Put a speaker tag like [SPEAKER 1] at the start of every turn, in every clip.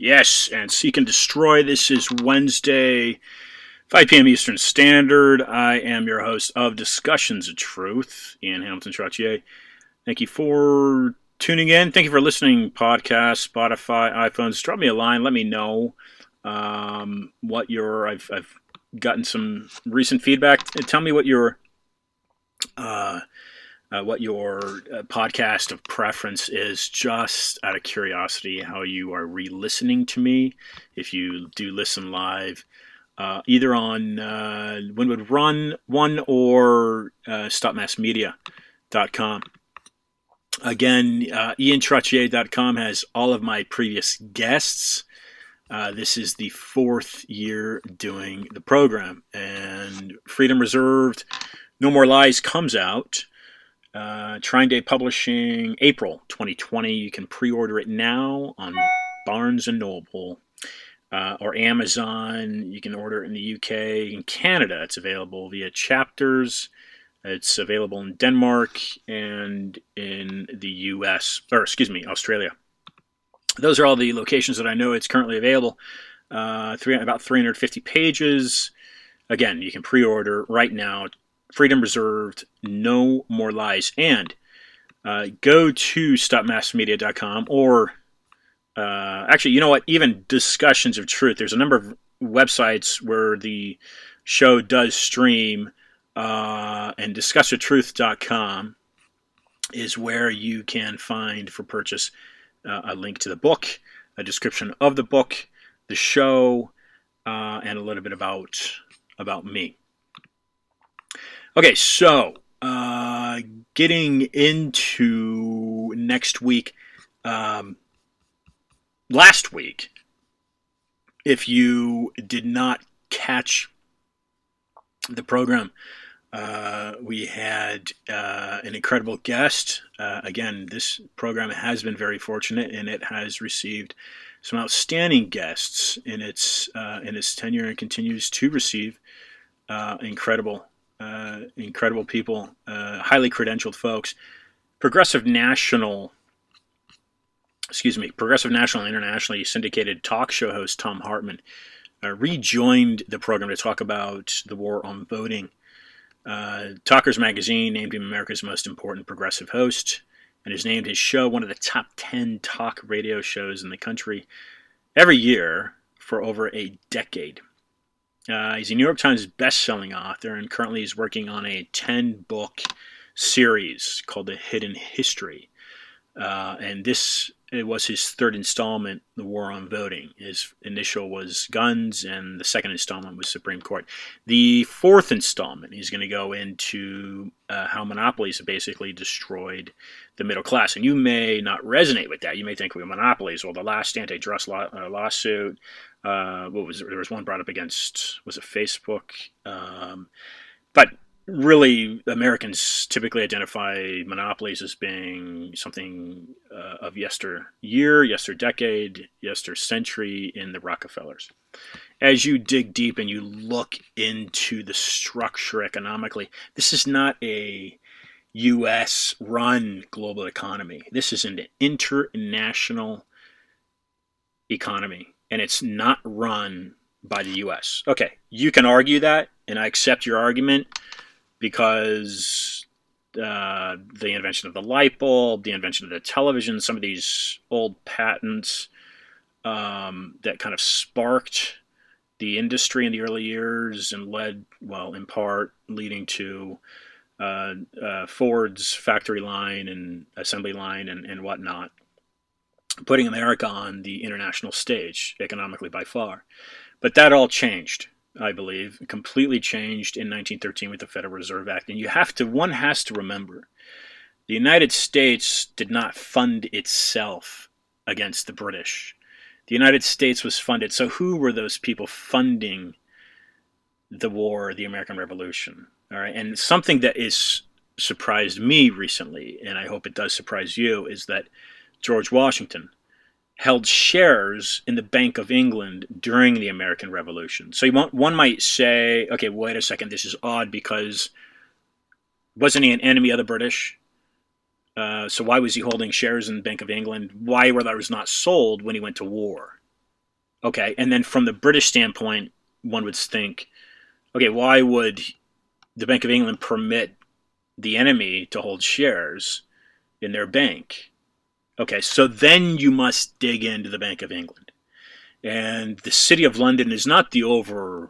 [SPEAKER 1] Yes, and Seek and Destroy. This is Wednesday, 5 p.m. Eastern Standard. I am your host of Discussions of Truth, Ian Hamilton Trottier. Thank you for tuning in. Thank you for listening. Podcast, Spotify, iPhones. Drop me a line. Let me know what your. I've gotten some recent feedback. Tell me what your podcast of preference is, just out of curiosity, how you are re-listening to me. If you do listen live, either on Winwood Run 1 or stopmassmedia.com. Again, iantrottier.com has all of my previous guests. This is the fourth year doing the program, and Freedom Reserved, No More Lies comes out. Trine Day Publishing, April 2020. You can pre-order it now on Barnes & Noble or Amazon. You can order it in the UK. In Canada, it's available via Chapters. It's available in Denmark and in the US, Australia. Those are all the locations that I know it's currently available. About 350 pages. Again, you can pre-order right now. Freedom Reserved, No More Lies. And go to stopmassmedia.com or actually, you know what? Even Discussions of Truth. There's a number of websites where the show does stream, and discussoftruth.com is where you can find for purchase a link to the book, a description of the book, the show, and a little bit about me. Okay, so getting into next week. Last week, if you did not catch the program, we had an incredible guest. Again, this program has been very fortunate, and it has received some outstanding guests in its tenure, and continues to receive incredible people, highly credentialed folks. Progressive national and internationally syndicated talk show host Thom Hartmann rejoined the program to talk about the war on voting. Talkers Magazine named him America's most important progressive host, and has named his show one of the top 10 talk radio shows in the country every year for over a decade. He's a New York Times best-selling author, and currently he's working on a 10-book series called The Hidden History. And it was his third installment, The War on Voting. His initial was Guns, and the second installment was Supreme Court. The fourth installment, he's going to go into how monopolies have basically destroyed the middle class. And you may not resonate with that. You may think, well, monopolies, well, the last antitrust lawsuit, there was one brought up against, was it Facebook? But really, Americans typically identify monopolies as being something of yesteryear, yesterdecade, yestercentury in the Rockefellers. As you dig deep and you look into the structure economically, this is not a U.S.-run global economy. This is an international economy, and it's not run by the U.S. Okay, you can argue that, and I accept your argument, because the invention of the light bulb, the invention of the television, some of these old patents that kind of sparked the industry in the early years and led, well, in part, leading to Ford's factory line and assembly line and whatnot, putting America on the international stage economically by far. But that all changed, I believe, completely changed in 1913 with the Federal Reserve Act. And one has to remember, the United States did not fund itself against the British. The United States was funded. So who were those people funding the war, the American Revolution? All right, and something that is surprised me recently, and I hope it does surprise you, is that George Washington held shares in the Bank of England during the American Revolution. So one might say, okay, wait a second, this is odd, because wasn't he an enemy of the British? So why was he holding shares in the Bank of England? Why were those not sold when he went to war? Okay, and then from the British standpoint, one would think, okay, why would the Bank of England permit the enemy to hold shares in their bank? Okay, so then you must dig into the Bank of England. And the City of London is not the overall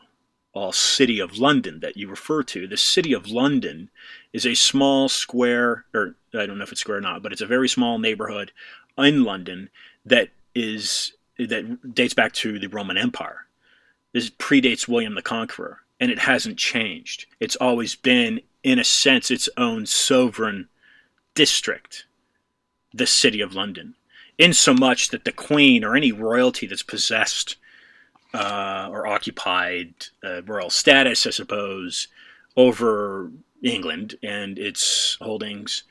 [SPEAKER 1] City of London that you refer to. The City of London is a small square, or I don't know if it's square or not, but it's a very small neighborhood in London that dates back to the Roman Empire. This predates William the Conqueror, and it hasn't changed. It's always been, in a sense, its own sovereign district, the City of London, in so much that the Queen or any royalty that's possessed or occupied royal status, I suppose, over England and its holdings,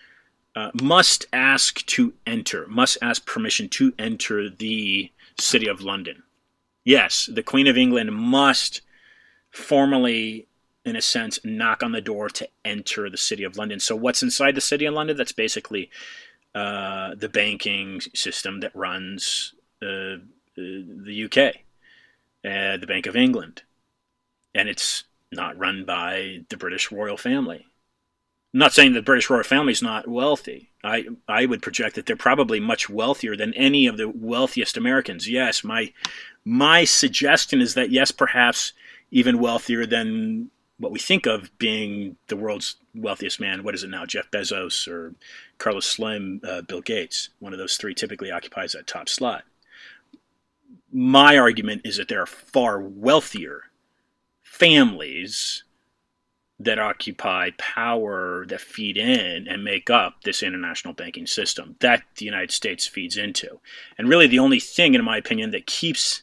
[SPEAKER 1] must ask permission to enter the City of London. Yes, the Queen of England must formally, in a sense, knock on the door to enter the City of London. So what's inside the City of London? That's basically the banking system that runs the UK, the Bank of England. And it's not run by the British royal family. I'm not saying the British royal family is not wealthy. I would project that they're probably much wealthier than any of the wealthiest Americans. Yes, my suggestion is that, yes, perhaps even wealthier than what we think of being the world's wealthiest man. What is it now? Jeff Bezos or Carlos Slim, Bill Gates. One of those three typically occupies that top slot. My argument is that there are far wealthier families that occupy power that feed in and make up this international banking system that the United States feeds into. And really the only thing, in my opinion, that keeps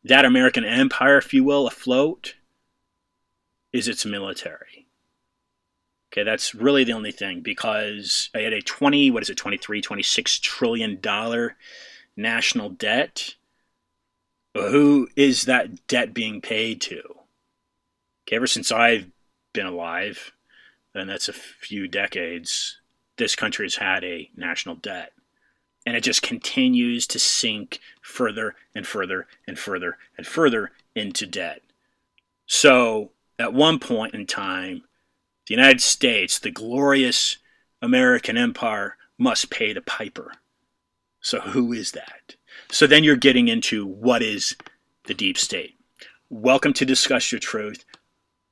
[SPEAKER 1] that American empire, if you will, afloat is its military. Okay, that's really the only thing, because I had a 26 trillion dollar national debt. Who is that debt being paid to? Okay, ever since I've been alive, and that's a few decades, this country has had a national debt. And it just continues to sink further and further and further and further into debt. So at one point in time, the United States, the glorious American empire, must pay the piper. So who is that? So then you're getting into what is the deep state. Welcome to Discuss Your Truth.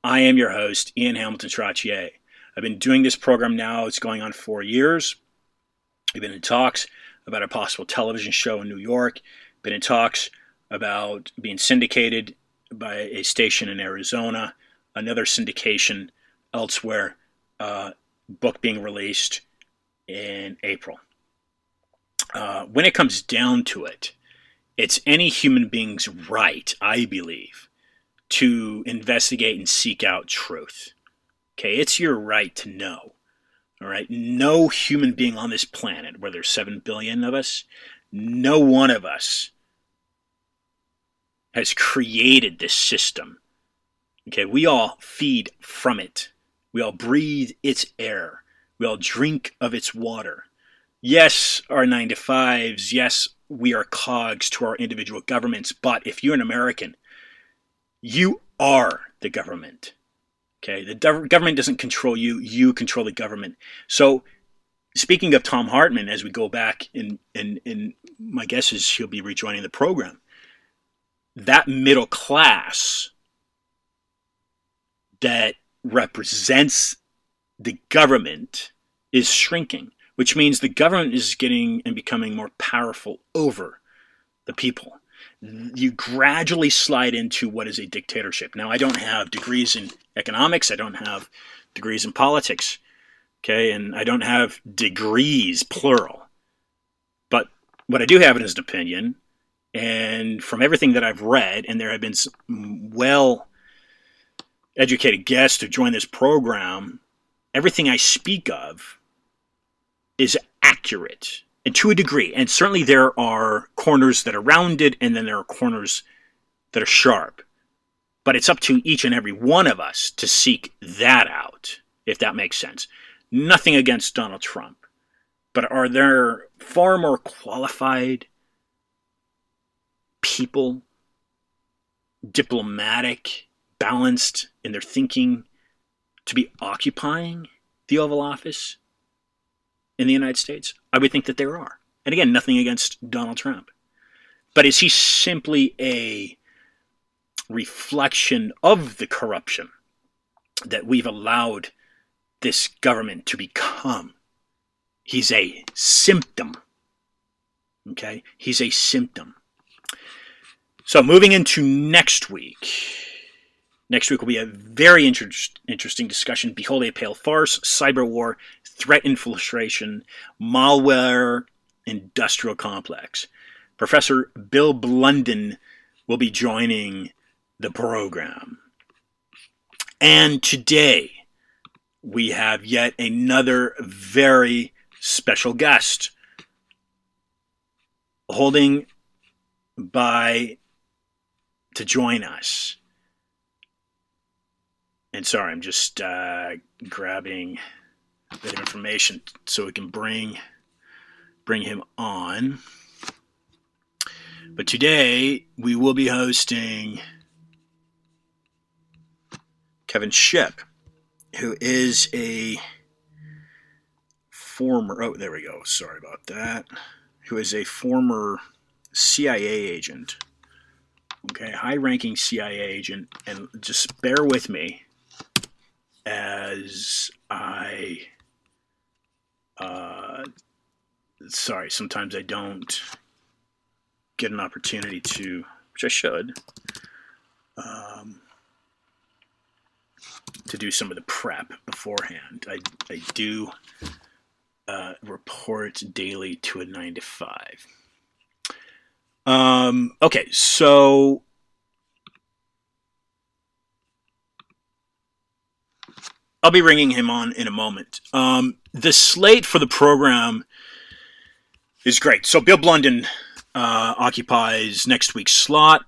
[SPEAKER 1] I am your host, Ian Hamilton Trottier. I've been doing this program now, it's going on 4 years. We've been in talks about a possible television show in New York, been in talks about being syndicated by a station in Arizona, another syndication elsewhere, book being released in April. When it comes down to it, it's any human being's right, I believe, to investigate and seek out truth. Okay, it's your right to know. All right, no human being on this planet, where there's 7 billion of us, no one of us has created this system. Okay, we all feed from it. We all breathe its air. We all drink of its water. Yes, our 9-to-5s. Yes, we are cogs to our individual governments. But if you're an American, you are the government. Okay, the government doesn't control you. You control the government. So, speaking of Thom Hartmann, as we go back, in my guess is he'll be rejoining the program. That middle class that represents the government is shrinking, which means the government is getting and becoming more powerful over the people. You gradually slide into what is a dictatorship. Now, I don't have degrees in economics. I don't have degrees in politics. Okay, and I don't have degrees, plural. But what I do have is an opinion. And from everything that I've read, and there have been some well-educated guests to join this program, everything I speak of is accurate, and to a degree. And certainly there are corners that are rounded, and then there are corners that are sharp. But it's up to each and every one of us to seek that out, if that makes sense. Nothing against Donald Trump. But are there far more qualified people diplomatic, balanced in their thinking to be occupying the Oval Office in the United States? I would think that there are. And again, nothing against Donald Trump. But is he simply a reflection of the corruption that we've allowed this government to become? He's a symptom. Okay? He's a symptom. So moving into next week. Next week will be a very interesting discussion. Behold a pale farce, cyber war, threat infiltration, malware, industrial complex. Professor Bill Blunden will be joining the program. And today we have yet another very special guest holding by to join us. And sorry, I'm just grabbing a bit of information so we can bring him on. But today we will be hosting Kevin Shipp, who is a former, oh, there we go, sorry about that, who is a former CIA agent, okay, high-ranking CIA agent, and just bear with me as I, sorry, sometimes I don't get an opportunity to, which I should, to do some of the prep beforehand. I do report daily to a 9 to 5. Okay, so I'll be bringing him on in a moment. The slate for the program is great. So Bill Blunden occupies next week's slot.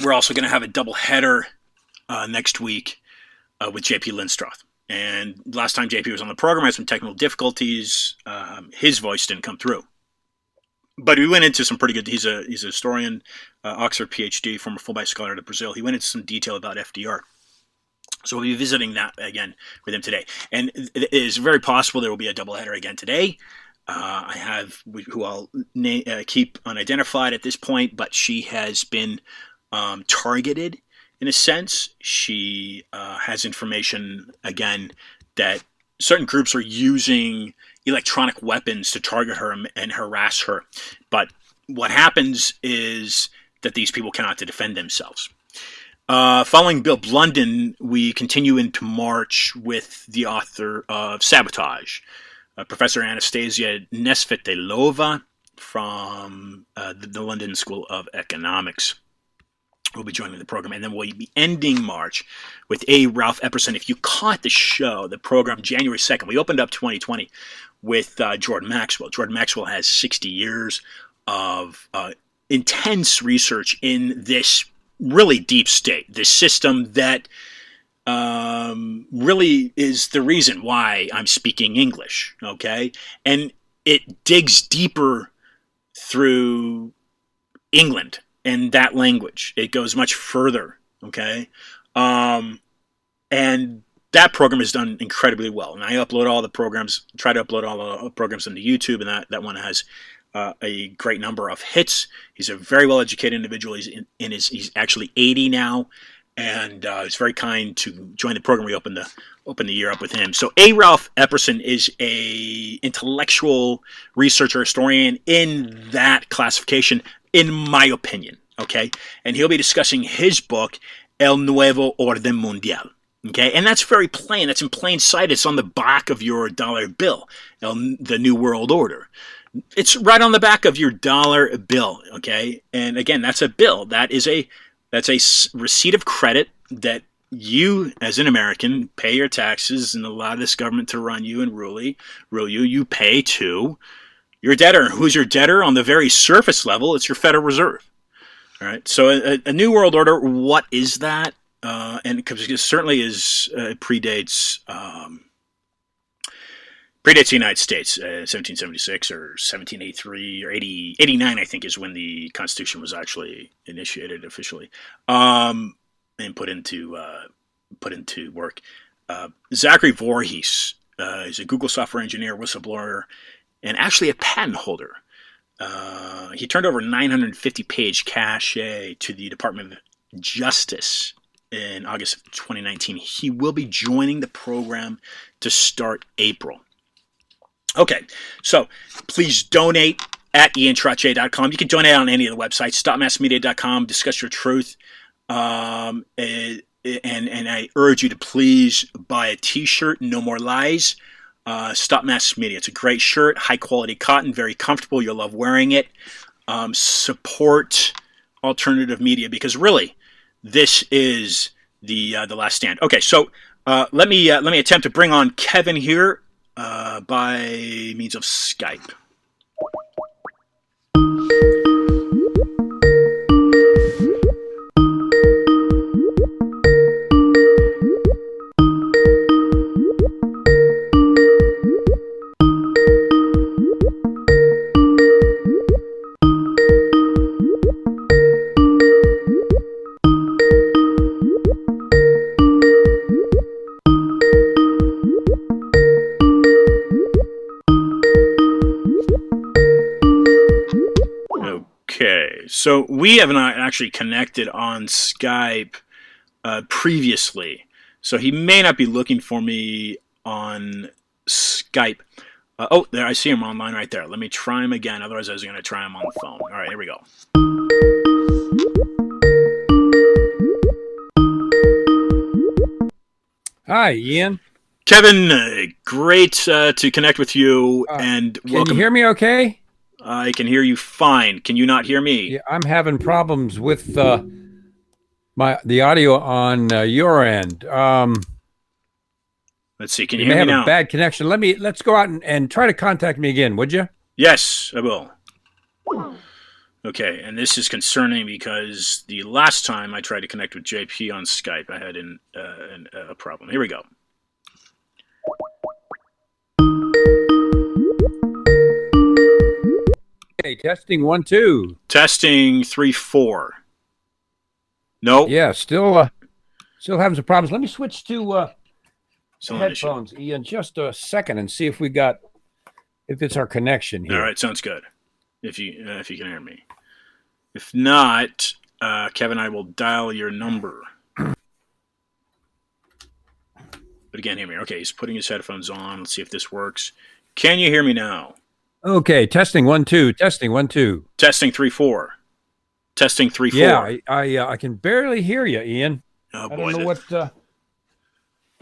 [SPEAKER 1] We're also going to have a double header next week with JP Lindstroth. And last time JP was on the program, I had some technical difficulties. His voice didn't come through. But we went into some pretty good, he's a historian, Oxford PhD, former Fulbright scholar to Brazil. He went into some detail about FDR. So we'll be visiting that again with him today. And it is very possible there will be a doubleheader again today. I have, who I'll keep unidentified at this point, but she has been targeted in a sense. She has information, again, that certain groups are using electronic weapons to target her and harass her. But what happens is that these people cannot defend themselves. Following Bill Blunden, we continue into March with the author of Sabotage, Professor Anastasia Nesvetilova from the London School of Economics. Will be joining the program, and then we'll be ending March with A. Ralph Epperson. If you caught the show, the program, January 2nd, we opened up 2020 with Jordan Maxwell. Jordan Maxwell has 60 years of intense research in this really deep state, this system that really is the reason why I'm speaking English, okay? And it digs deeper through England and that language. It goes much further, okay? And that program is done incredibly well. And I upload all the programs, try to upload all the programs into YouTube, and that one has a great number of hits. He's a very well-educated individual. He's actually 80 now, and he's very kind to join the program. We opened the year up with him. So A. Ralph Epperson is a intellectual researcher, historian in that classification, in my opinion, okay? And he'll be discussing his book, El Nuevo Orden Mundial, okay? And that's very plain. That's in plain sight. It's on the back of your dollar bill, the New World Order. It's right on the back of your dollar bill, okay? And again, that's a bill. That's a receipt of credit that you, as an American, pay your taxes and allow this government to run you and rule you. You pay to your debtor. Who's your debtor? On the very surface level, it's your Federal Reserve. All right. So a New World Order, what is that? And because it certainly predates Predates the United States, 1776 or 1783 or 89, I think, is when the Constitution was actually initiated officially and put into work. Zachary Voorhees is a Google software engineer, whistleblower, and actually a patent holder. He turned over 950-page cache to the Department of Justice in August of 2019. He will be joining the program to start April. Okay, so please donate at iantrottier.com. You can donate on any of the websites, stopmassmedia.com, discuss your truth. And I urge you to please buy a t-shirt, No More Lies, Stop Mass Media. It's a great shirt, high quality cotton, very comfortable. You'll love wearing it. Support alternative media because really, this is the last stand. Okay, so let me attempt to bring on Kevin here by means of Skype. So we have not actually connected on Skype previously. So he may not be looking for me on Skype. Oh, there, I see him online right there. Let me try him again. Otherwise, I was going to try him on the phone. All right, here we go.
[SPEAKER 2] Hi, Ian.
[SPEAKER 1] Kevin, great to connect with you. And welcome.
[SPEAKER 2] Can you hear me okay?
[SPEAKER 1] I can hear you fine. Can you not hear me?
[SPEAKER 2] Yeah, I'm having problems with the audio on your end.
[SPEAKER 1] Let's see. Can you hear me now?
[SPEAKER 2] You may have a bad connection. Let's go out and try to contact me again, would you?
[SPEAKER 1] Yes, I will. Okay, and this is concerning because the last time I tried to connect with JP on Skype, I had a problem. Here we go.
[SPEAKER 2] Okay, testing 1 2.
[SPEAKER 1] Testing 3 4. No.
[SPEAKER 2] Yeah, still having some problems. Let me switch to headphones, Ian, just a second, and see if it's our connection here.
[SPEAKER 1] All right, sounds good. If you can hear me. If not, Kevin, I will dial your number. But again, hear me. Okay, he's putting his headphones on. Let's see if this works. Can you hear me now?
[SPEAKER 2] Okay, testing 1 2. Testing 1 2.
[SPEAKER 1] Testing 3 4. Testing 3 4.
[SPEAKER 2] Yeah, I can barely hear you, Ian.
[SPEAKER 1] Oh boy,
[SPEAKER 2] I don't know what.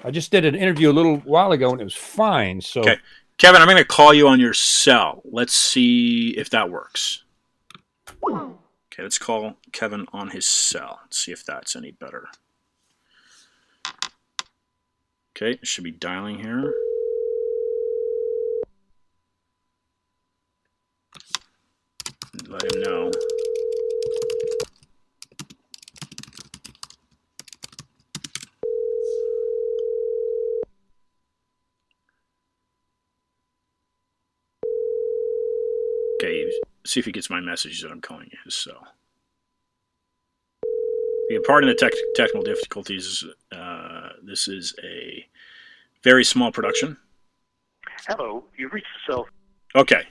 [SPEAKER 2] I just did an interview a little while ago and it was fine. So,
[SPEAKER 1] okay, Kevin, I'm going to call you on your cell. Let's see if that works. Okay, let's call Kevin on his cell. Let's see if that's any better. Okay, it should be dialing here. Let him know. Okay, see if he gets my message that I'm calling his cell. Pardon the technical difficulties. This is a very small production.
[SPEAKER 3] Hello, you've reached the cell.
[SPEAKER 1] Okay.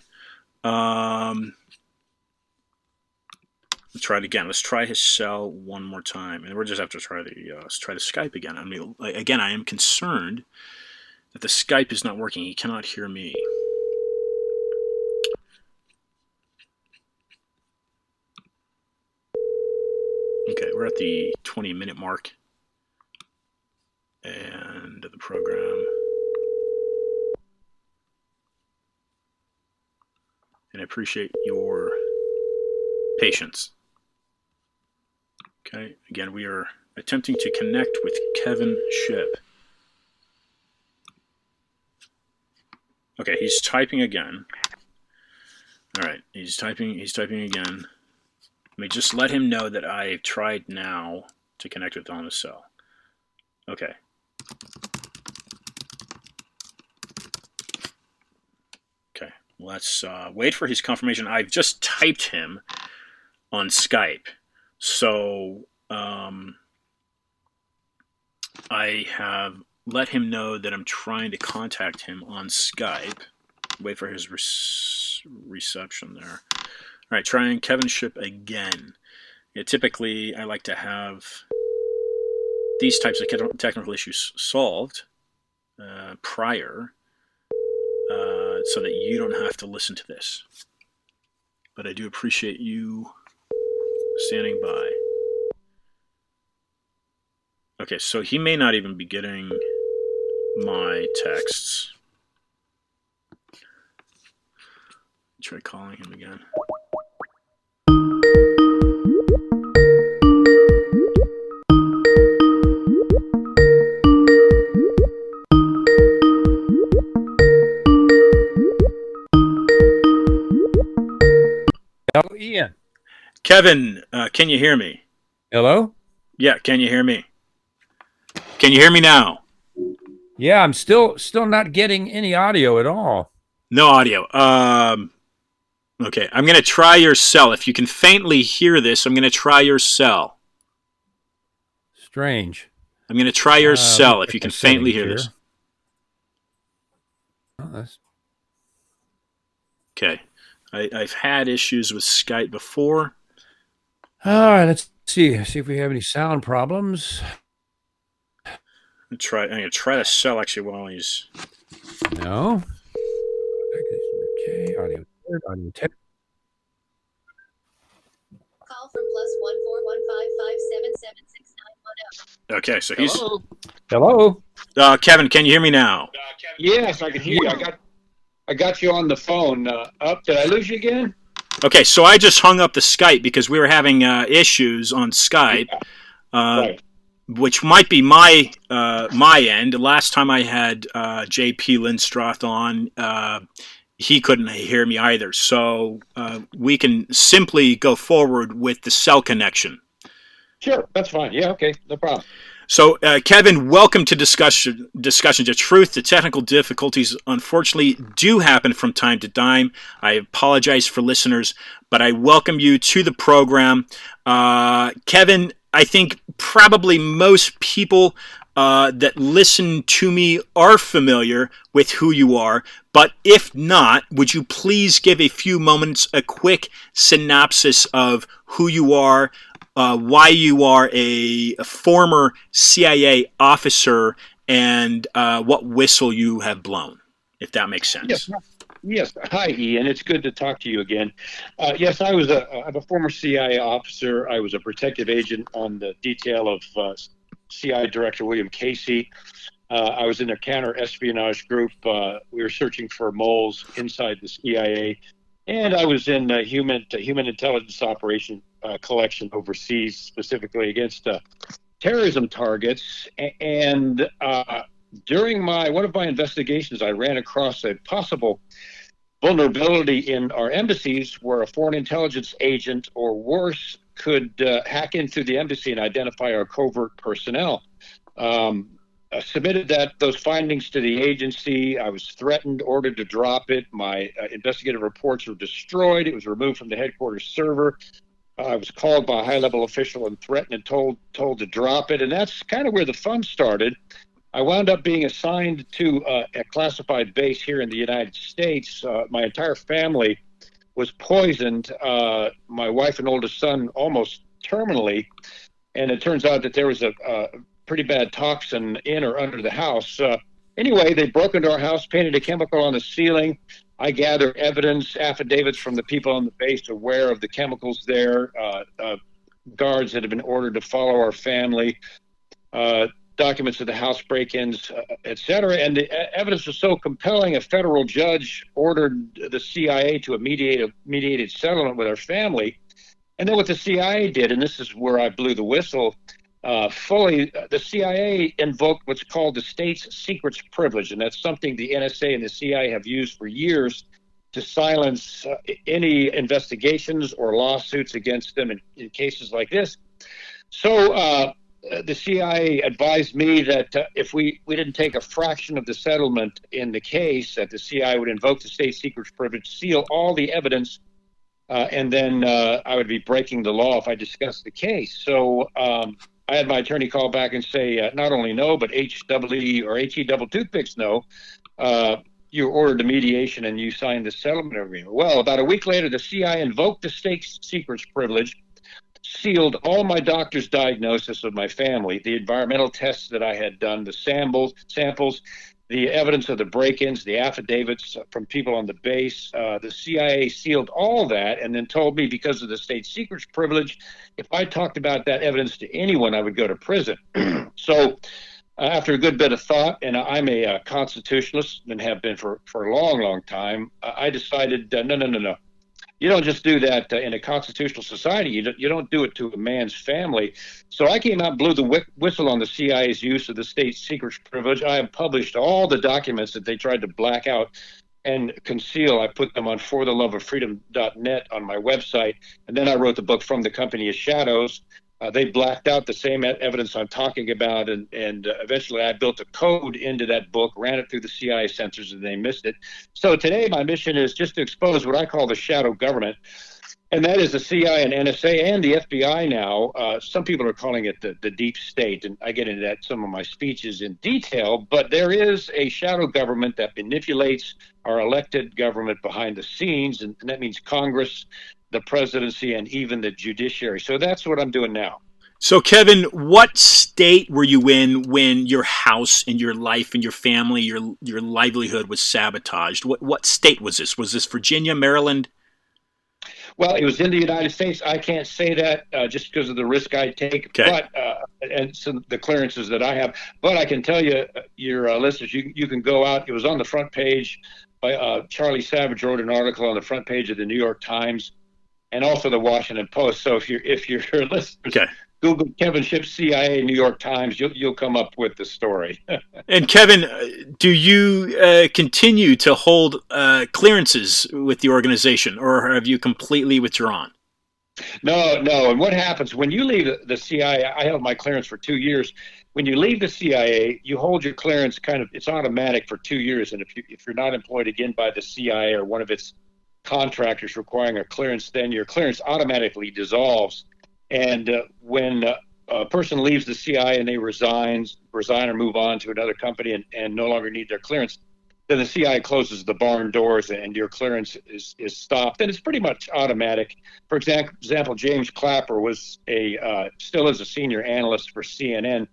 [SPEAKER 1] Let's try it again. Let's try his cell one more time, and we'll just have to try let's try the Skype again. I mean, again, I am concerned that the Skype is not working. He cannot hear me. Okay, we're at the 20-minute mark, and the program. And I appreciate your patience. Okay, again, we are attempting to connect with Kevin Shipp. Okay, he's typing again. All right, he's typing again. Let me just let him know that I've tried now to connect with on the cell. Okay. let's wait for his confirmation. I've just typed him on Skype. So I have let him know that I'm trying to contact him on Skype. Wait for his reception there. All right, trying Kevin Shipp again. Yeah, typically, I like to have these types of technical issues solved prior so that you don't have to listen to this. But I do appreciate you standing by. Okay, so he may not even be getting my texts. Try calling him again.
[SPEAKER 2] Hello, Ian.
[SPEAKER 1] Kevin, can you hear me?
[SPEAKER 2] Hello?
[SPEAKER 1] Yeah, can you hear me? Can you hear me now?
[SPEAKER 2] Yeah, I'm still not getting any audio at all.
[SPEAKER 1] No audio. Okay, I'm going to try your cell. If you can faintly hear this, I'm going to try your cell.
[SPEAKER 2] Strange.
[SPEAKER 1] I'm going to try your cell if you can faintly hear this.
[SPEAKER 2] Oh,
[SPEAKER 1] okay. I've had issues with Skype before.
[SPEAKER 2] All right, let's see if we have any sound problems.
[SPEAKER 1] I'm going to try the cell actually while he's...
[SPEAKER 2] No. Okay, audio tech.
[SPEAKER 4] Call from +14155776910.
[SPEAKER 1] Okay, so he's...
[SPEAKER 2] Hello.
[SPEAKER 1] Kevin, can you hear me now?
[SPEAKER 5] Yes, I can hear you. I got you on the phone. Did I lose you again?
[SPEAKER 1] Okay, so I just hung up the Skype because we were having issues on Skype,
[SPEAKER 5] Right.
[SPEAKER 1] which might be my end. The last time I had J.P. Lindstroth on, he couldn't hear me either. So we can simply go forward with the cell connection.
[SPEAKER 5] Sure, that's fine. Yeah, okay, no problem.
[SPEAKER 1] So, Kevin, welcome to Discussions of Truth. The technical difficulties, unfortunately, do happen from time to time. I apologize for listeners, but I welcome you to the program. Kevin, I think probably most people that listen to me are familiar with who you are, but if not, would you please give a few moments a quick synopsis of who you are, why you are a former CIA officer, and what whistle you have blown, if that makes sense.
[SPEAKER 5] Yes. Hi, Ian. It's good to talk to you again. Yes, I'm a former CIA officer. I was a protective agent on the detail of CIA Director William Casey. I was in a counter-espionage group. We were searching for moles inside the CIA. And I was in human intelligence operation collection overseas, specifically against terrorism targets. And during one of my investigations, I ran across a possible vulnerability in our embassies where a foreign intelligence agent or worse could hack into the embassy and identify our covert personnel. I submitted those findings to the agency. I was threatened, ordered to drop it. My investigative reports were destroyed. It was removed from the headquarters server. I was called by a high-level official and threatened and told to drop it. And that's kind of where the fun started. I wound up being assigned to a classified base here in the United States. My entire family was poisoned. My wife and oldest son almost terminally. And it turns out that there was a pretty bad toxin in or under the house. Anyway, they broke into our house, painted a chemical on the ceiling. I gathered evidence, affidavits from the people on the base aware of the chemicals there, guards that had been ordered to follow our family, documents of the house break-ins, et cetera. And the evidence was so compelling, a federal judge ordered the CIA to a mediated settlement with our family. And then what the CIA did, and this is where I blew the whistle, fully, the CIA invoked what's called the state's secrets privilege, and that's something the NSA and the CIA have used for years to silence any investigations or lawsuits against them in cases like this. So the CIA advised me that if we didn't take a fraction of the settlement in the case, that the CIA would invoke the state secrets privilege, seal all the evidence, and then I would be breaking the law if I discussed the case. So I had my attorney call back and say, not only no, but HEE or HE double toothpicks no. You ordered the mediation and you signed the settlement agreement. Well, about a week later, the CIA invoked the state secrets privilege, sealed all my doctor's diagnosis of my family, the environmental tests that I had done, the samples, the evidence of the break-ins, the affidavits from people on the base. The CIA sealed all that and then told me, because of the state secrets privilege, if I talked about that evidence to anyone, I would go to prison. So after a good bit of thought, and I'm a constitutionalist and have been for a long, long time, I decided, no. You don't just do that in a constitutional society. You don't do it to a man's family. So I came out and blew the whistle on the CIA's use of the state secrets privilege. I have published all the documents that they tried to black out and conceal. I put them on fortheloveoffreedom.net on my website. And then I wrote the book From the Company of Shadows. They blacked out the same evidence I'm talking about, and eventually I built a code into that book, ran it through the CIA censors, and they missed it. So today my mission is just to expose what I call the shadow government, and that is the CIA and NSA and the FBI now. Some people are calling it the deep state, and I get into that in some of my speeches in detail, but there is a shadow government that manipulates our elected government behind the scenes, and that means Congress, the presidency, and even the judiciary. So that's what I'm doing now.
[SPEAKER 1] So, Kevin, what state were you in when your house and your life and your family, your livelihood was sabotaged? What state was this? Was this Virginia, Maryland?
[SPEAKER 5] Well, it was in the United States. I can't say that just because of the risk I take,
[SPEAKER 1] okay.
[SPEAKER 5] But and some the clearances that I have. But I can tell you, your listeners, you can go out. It was on the front page. Charlie Savage wrote an article on the front page of the New York Times and also the Washington Post. So if you're listeners,
[SPEAKER 1] okay.
[SPEAKER 5] Google Kevin Shipp CIA New York Times, you'll come up with the story.
[SPEAKER 1] And Kevin, do you continue to hold clearances with the organization, or have you completely withdrawn?
[SPEAKER 5] No. And what happens when you leave the CIA? I held my clearance for 2 years. When you leave the CIA, you hold your clearance it's automatic for 2 years. And if you're not employed again by the CIA or one of its contractors requiring a clearance, then your clearance automatically dissolves. And when a person leaves the CIA and they resign or move on to another company and no longer need their clearance, then the CIA closes the barn doors and your clearance is stopped. And it's pretty much automatic. For example, James Clapper was still is a senior analyst for CNN.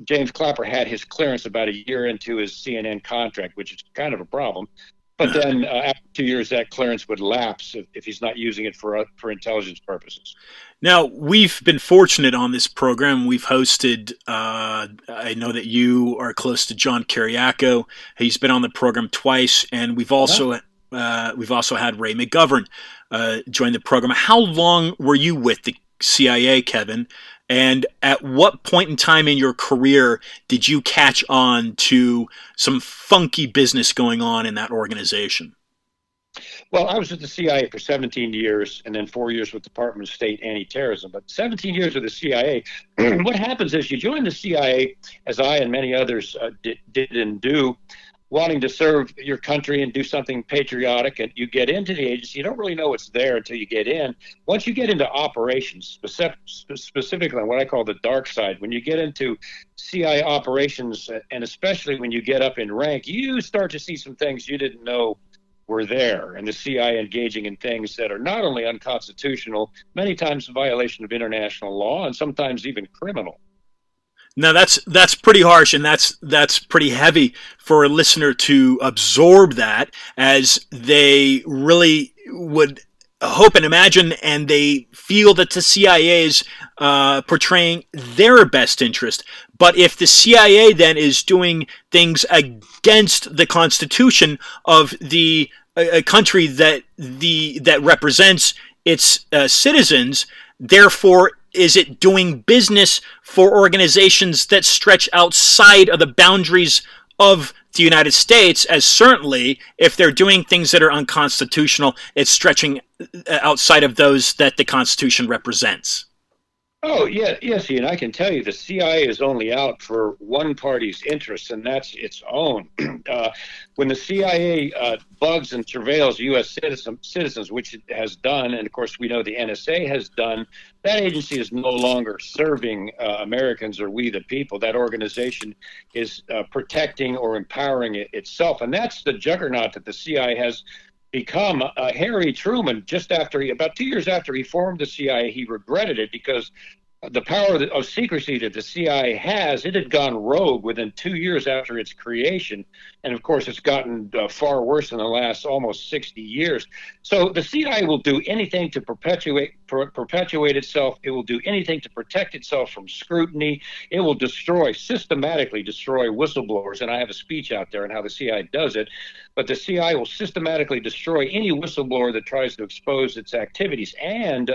[SPEAKER 5] James Clapper had his clearance about a year into his CNN contract, which is kind of a problem. But then after 2 years, that clearance would lapse if he's not using it for intelligence purposes.
[SPEAKER 1] Now, we've been fortunate on this program. We've hosted, I know that you are close to John Kiriakou. He's been on the program twice, and we've also had Ray McGovern join the program. How long were you with the CIA, Kevin? And at what point in time in your career did you catch on to some funky business going on in that organization?
[SPEAKER 5] Well, I was with the CIA for 17 years and then 4 years with the Department of State anti-terrorism, but 17 years with the CIA. What happens is you join the CIA, as I and many others did and do, wanting to serve your country and do something patriotic, and you get into the agency. You don't really know what's there until you get in. Once you get into operations, specifically on what I call the dark side, when you get into CIA operations, and especially when you get up in rank, you start to see some things you didn't know were there, and the CIA engaging in things that are not only unconstitutional, many times a violation of international law, and sometimes even criminal.
[SPEAKER 1] Now that's pretty harsh, and that's pretty heavy for a listener to absorb that, as they really would hope and imagine, and they feel that the CIA is portraying their best interest. But if the CIA then is doing things against the Constitution of the country that represents its citizens, therefore, is it doing business for organizations that stretch outside of the boundaries of the United States? As certainly, if they're doing things that are unconstitutional, it's stretching outside of those that the Constitution represents.
[SPEAKER 5] Oh, yeah, yes, Ian, I can tell you the CIA is only out for one party's interests, and that's its own. When the CIA bugs and surveils U.S. citizens, which it has done, and of course we know the NSA has done, that agency is no longer serving Americans or we the people. That organization is protecting or empowering itself, and that's the juggernaut that the CIA has become. Harry Truman, about 2 years after he formed the CIA, he regretted it because the power of secrecy that the CIA has, it had gone rogue within 2 years after its creation. And of course, it's gotten far worse in the last almost 60 years. So the CIA will do anything to perpetuate itself. It will do anything to protect itself from scrutiny. It will systematically destroy whistleblowers. And I have a speech out there on how the CIA does it. But the CIA will systematically destroy any whistleblower that tries to expose its activities. And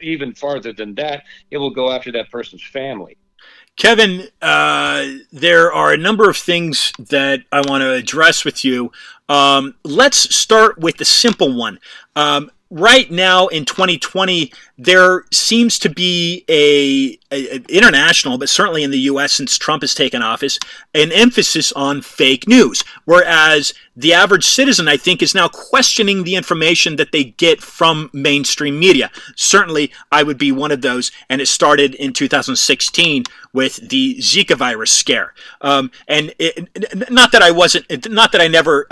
[SPEAKER 5] even farther than that, it will go after that person's family.
[SPEAKER 1] Kevin, there are a number of things that I want to address with you. Let's start with the simple one. Right now in 2020, there seems to be a international, but certainly in the U.S. since Trump has taken office, an emphasis on fake news, whereas the average citizen, I think, is now questioning the information that they get from mainstream media. Certainly, I would be one of those, and it started in 2016 with the Zika virus scare. Not that I never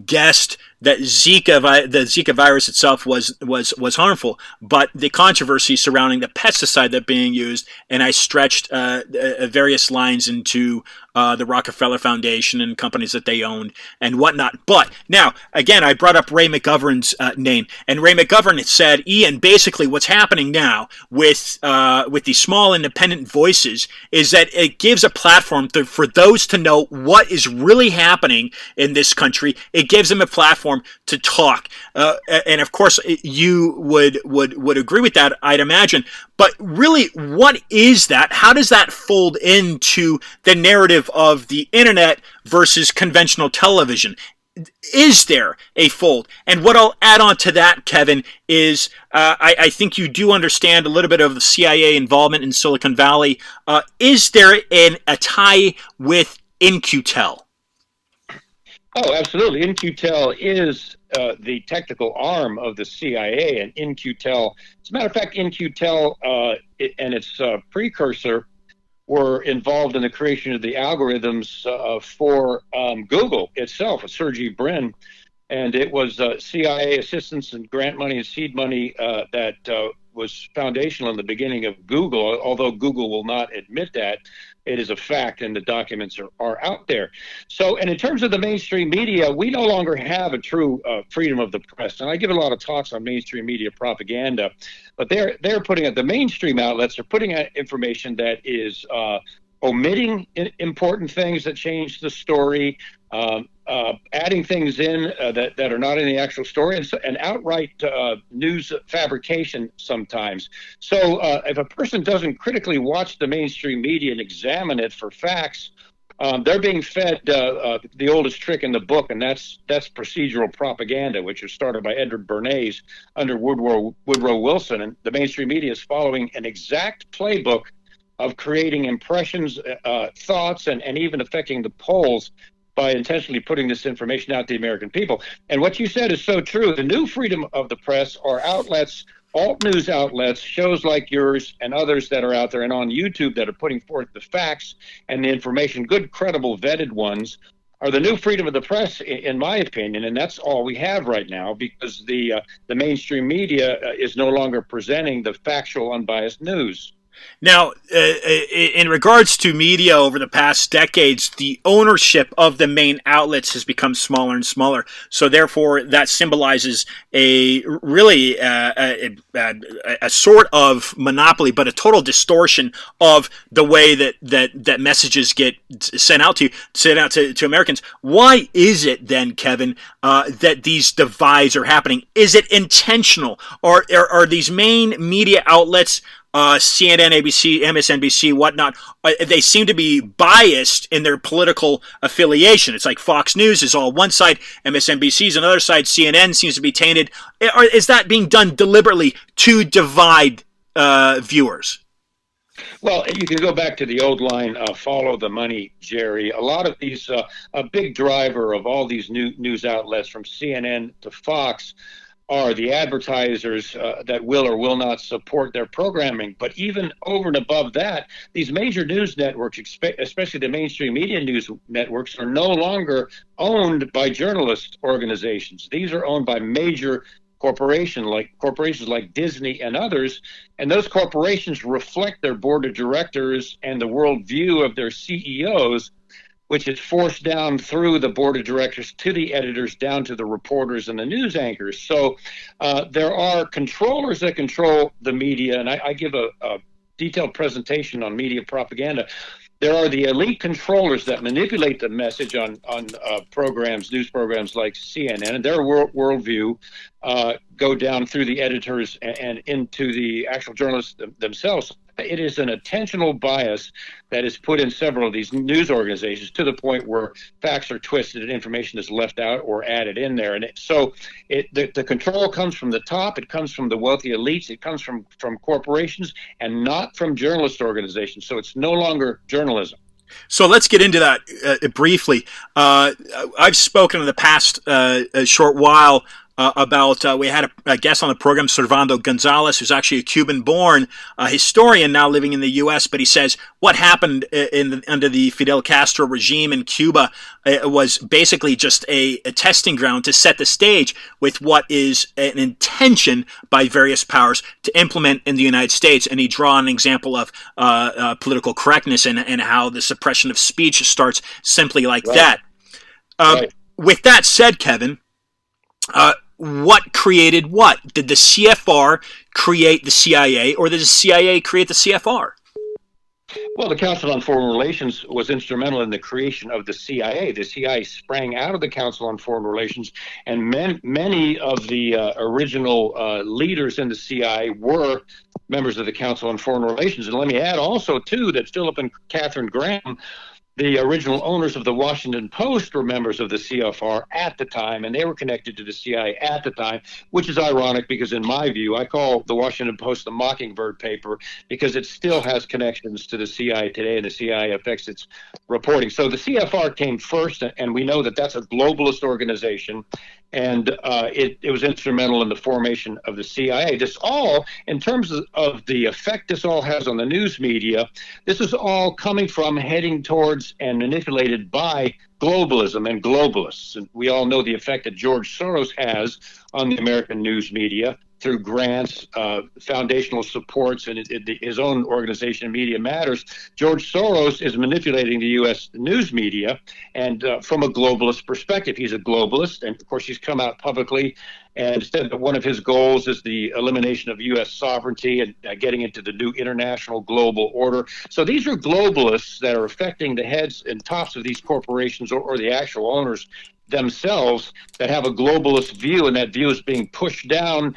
[SPEAKER 1] guessed that the Zika virus itself was harmful, but the controversy surrounding the pesticide that being used, and I stretched various lines into the Rockefeller Foundation and companies that they owned and whatnot. But now, again, I brought up Ray McGovern's name, and Ray McGovern said, Ian, basically what's happening now with these small independent voices is that it gives a platform for those to know what is really happening in this country. It gives them a platform to talk, and of course, you would agree with that, I'd imagine. But really, what is that? How does that fold into the narrative of the internet versus conventional television? Is there a fold? And what I'll add on to that, Kevin, is I think you do understand a little bit of the CIA involvement in Silicon Valley. Is there a tie with In-Q-Tel?
[SPEAKER 5] Oh, absolutely. In-Q-Tel is the technical arm of the CIA, and In-Q-Tel, as a matter of fact, In-Q-Tel and its precursor were involved in the creation of the algorithms for Google itself, with Sergey Brin. And it was CIA assistance and grant money and seed money that was foundational in the beginning of Google, although Google will not admit that. It is a fact, and the documents are out there. So, and in terms of the mainstream media, we no longer have a true freedom of the press. And I give a lot of talks on mainstream media propaganda, but they're putting out, the mainstream outlets are putting out information that is omitting important things that change the story, adding things in that are not in the actual story, and outright news fabrication sometimes. So if a person doesn't critically watch the mainstream media and examine it for facts, they're being fed the oldest trick in the book, and that's procedural propaganda, which was started by Edward Bernays under Woodrow Wilson. And the mainstream media is following an exact playbook of creating impressions, thoughts, and even affecting the polls by intentionally putting this information out to the American people. And what you said is so true. The new freedom of the press are outlets, alt news outlets, shows like yours and others that are out there and on YouTube that are putting forth the facts and the information, good, credible, vetted ones, are the new freedom of the press, in my opinion. And that's all we have right now, because the mainstream media is no longer presenting the factual, unbiased news.
[SPEAKER 1] Now, in regards to media over the past decades, the ownership of the main outlets has become smaller and smaller. So therefore, that symbolizes a sort of monopoly, but a total distortion of the way that messages get sent out to Americans. Why is it then, Kevin, that these divides are happening? Is it intentional, or are these main media outlets, CNN, ABC, MSNBC, whatnot, they seem to be biased in their political affiliation? It's like Fox News is all one side, MSNBC is another side, CNN seems to be tainted. Is that being done deliberately to divide viewers?
[SPEAKER 5] Well, you can go back to the old line, follow the money, Jerry. A lot of these, a big driver of all these news outlets from CNN to Fox are the advertisers that will or will not support their programming. But even over and above that, these major news networks, especially the mainstream media news networks, are no longer owned by journalist organizations. These are owned by major corporations like Disney and others, and those corporations reflect their board of directors and the worldview of their CEOs, which is forced down through the board of directors to the editors, down to the reporters and the news anchors. So there are controllers that control the media, and I give a detailed presentation on media propaganda. There are the elite controllers that manipulate the message on programs, news programs like CNN, and their worldview go down through the editors and into the actual journalists themselves. It is an attentional bias that is put in several of these news organizations to the point where facts are twisted and information is left out or added in there. And the control comes from the top. It comes from the wealthy elites. It comes from corporations and not from journalist organizations. So it's no longer journalism.
[SPEAKER 1] So let's get into that briefly. I've spoken in the past a short while about we had a guest on the program, Servando Gonzalez, who's actually a Cuban-born historian now living in the U.S., but he says what happened under the Fidel Castro regime in Cuba was basically just a testing ground to set the stage with what is an intention by various powers to implement in the United States. And he draw an example of political correctness and how the suppression of speech starts simply like that. Right. With that said, Kevin, what created what? Did the CFR create the CIA, or did the CIA create the CFR?
[SPEAKER 5] Well, the Council on Foreign Relations was instrumental in the creation of the CIA. The CIA sprang out of the Council on Foreign Relations, and many of the original leaders in the CIA were members of the Council on Foreign Relations. And let me add also, too, that Philip and Catherine Graham, the original owners of the Washington Post, were members of the CFR at the time, and they were connected to the CIA at the time, which is ironic because, in my view, I call the Washington Post the Mockingbird paper because it still has connections to the CIA today, and the CIA affects its reporting. So the CFR came first, and we know that that's a globalist organization, and it was instrumental in the formation of the CIA. This all, in terms of the effect this all has on the news media, this is all coming from, heading towards, and manipulated by globalism and globalists. And we all know the effect that George Soros has on the American news media through grants, foundational supports, and his own organization, Media Matters. George Soros is manipulating the U.S. news media, and from a globalist perspective. He's a globalist, and of course he's come out publicly and said that one of his goals is the elimination of U.S. sovereignty and getting into the new international global order. So these are globalists that are affecting the heads and tops of these corporations or the actual owners themselves that have a globalist view, and that view is being pushed down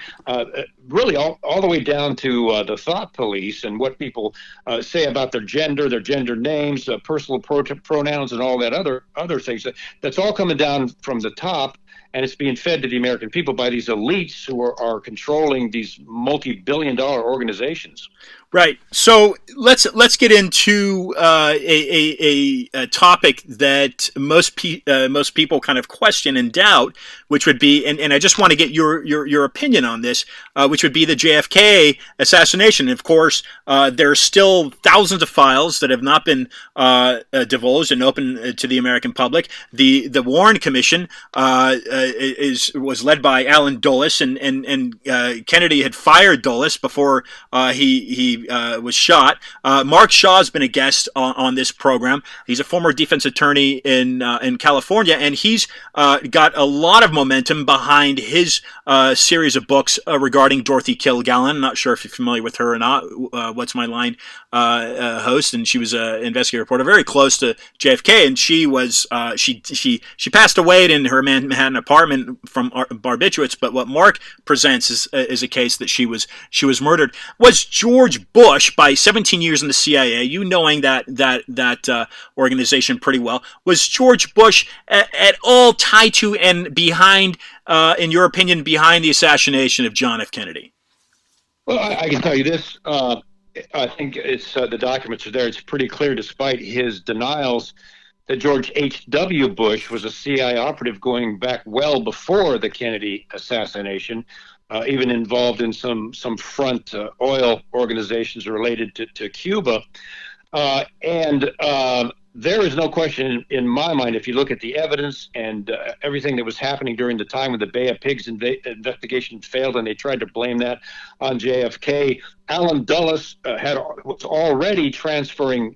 [SPEAKER 5] really all the way down to the thought police and what people say about their gender names, personal pronouns, and all that other things. That's all coming down from the top, and it's being fed to the American people by these elites who are controlling these multi-billion-dollar organizations.
[SPEAKER 1] Right. So let's get into a topic that most people kind of question and doubt, which would be, and I just want to get your opinion on this, which would be the JFK assassination. And of course, there are still thousands of files that have not been divulged and open to the American public. The Warren Commission was led by Allen Dulles, and Kennedy had fired Dulles before he was shot. Mark Shaw's been a guest on this program. He's a former defense attorney in California, and he's got a lot of momentum behind his series of books regarding Dorothy Kilgallen. I'm not sure if you're familiar with her or not. What's My Line host, and she was an investigative reporter, very close to JFK, and she was she passed away in her Manhattan apartment from barbiturates. But what Mark presents is a case that she was murdered. Was George Bush, by 17 years in the CIA, you knowing that organization pretty well, was George Bush at all tied to and behind, in your opinion, behind the assassination of John F. Kennedy?
[SPEAKER 5] Well, I can tell you this. I think it's the documents are there. It's pretty clear, despite his denials, that George H.W. Bush was a CIA operative going back well before the Kennedy assassination, even involved in some front oil organizations related to Cuba. And there is no question in my mind, if you look at the evidence and everything that was happening during the time when the Bay of Pigs investigation failed and they tried to blame that on JFK, Alan Dulles was already transferring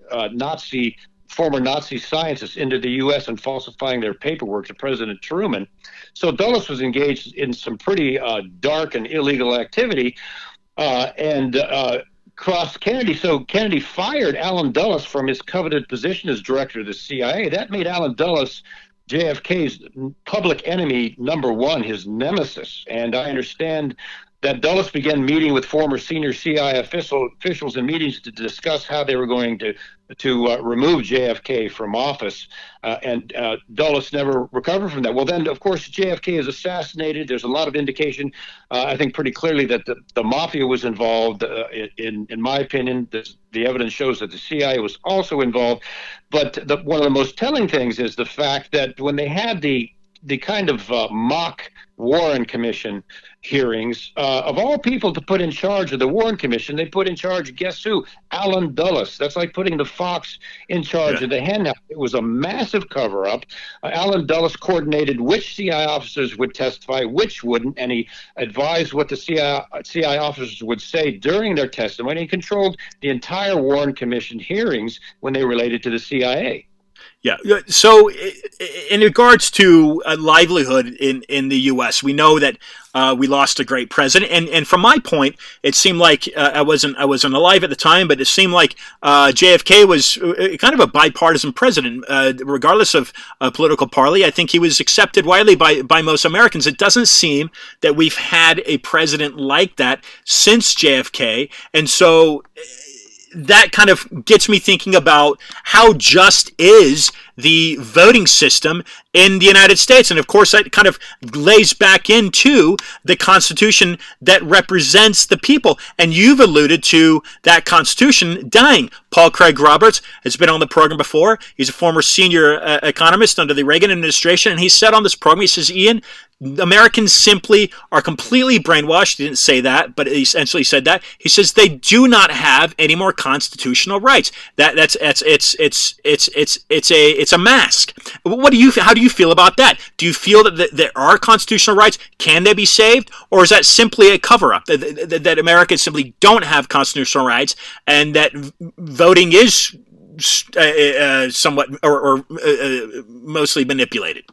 [SPEAKER 5] former Nazi scientists into the U.S. and falsifying their paperwork to President Truman. So Dulles was engaged in some pretty dark and illegal activity, and crossed Kennedy. So Kennedy fired Alan Dulles from his coveted position as director of the CIA. That made Alan Dulles JFK's public enemy number one, his nemesis. And I understand that Dulles began meeting with former senior CIA officials in meetings to discuss how they were going to remove JFK from office, and Dulles never recovered from that. Well, then, of course, JFK is assassinated. There's a lot of indication, I think pretty clearly, that the mafia was involved. In my opinion, the evidence shows that the CIA was also involved. But one of the most telling things is the fact that when they had the kind of mock Warren Commission hearings, of all people to put in charge of the Warren Commission, they put in charge, guess who? Alan Dulles. That's like putting the fox in charge of the hen. It was a massive cover-up. Alan Dulles coordinated which CIA officers would testify, which wouldn't, and he advised what the CIA officers would say during their testimony. He controlled the entire Warren Commission hearings when they related to the CIA.
[SPEAKER 1] Yeah. So, in regards to livelihood in the U.S., we know that we lost a great president, and from my point, it seemed like I wasn't alive at the time, but it seemed like JFK was kind of a bipartisan president, regardless of political party. I think he was accepted widely by most Americans. It doesn't seem that we've had a president like that since JFK, and so that kind of gets me thinking about how just is the voting system in the United States. And of course, that kind of lays back into the Constitution that represents the people. And you've alluded to that Constitution dying. Paul Craig Roberts has been on the program before. He's a former senior economist under the Reagan administration. And he said on this program, he says, Ian, Americans simply are completely brainwashed. He didn't say that, but he essentially said that. He says they do not have any more constitutional rights. It's a mask. How do you feel about that? Do you feel that there are constitutional rights? Can they be saved, or is that simply a cover-up? That Americans simply don't have constitutional rights, and that voting is somewhat or mostly manipulated?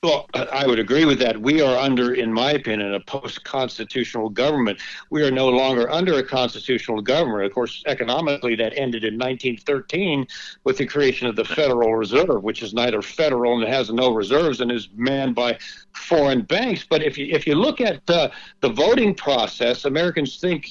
[SPEAKER 5] Well, I would agree with that. We are under, in my opinion, a post-constitutional government. We are no longer under a constitutional government. Of course, economically, that ended in 1913 with the creation of the Federal Reserve, which is neither federal and has no reserves and is manned by foreign banks. But if you look at the voting process, Americans think,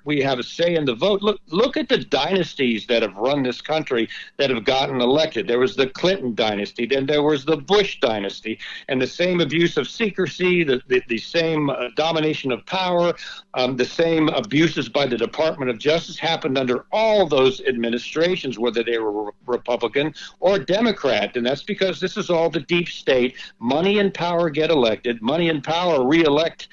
[SPEAKER 5] we have a say in the vote. Look at the dynasties that have run this country that have gotten elected. There was the Clinton dynasty, then there was the Bush dynasty. And the same abuse of secrecy, the same domination of power, the same abuses by the Department of Justice happened under all those administrations, whether they were Republican or Democrat. And that's because this is all the deep state. Money and power get elected. Money and power re-elect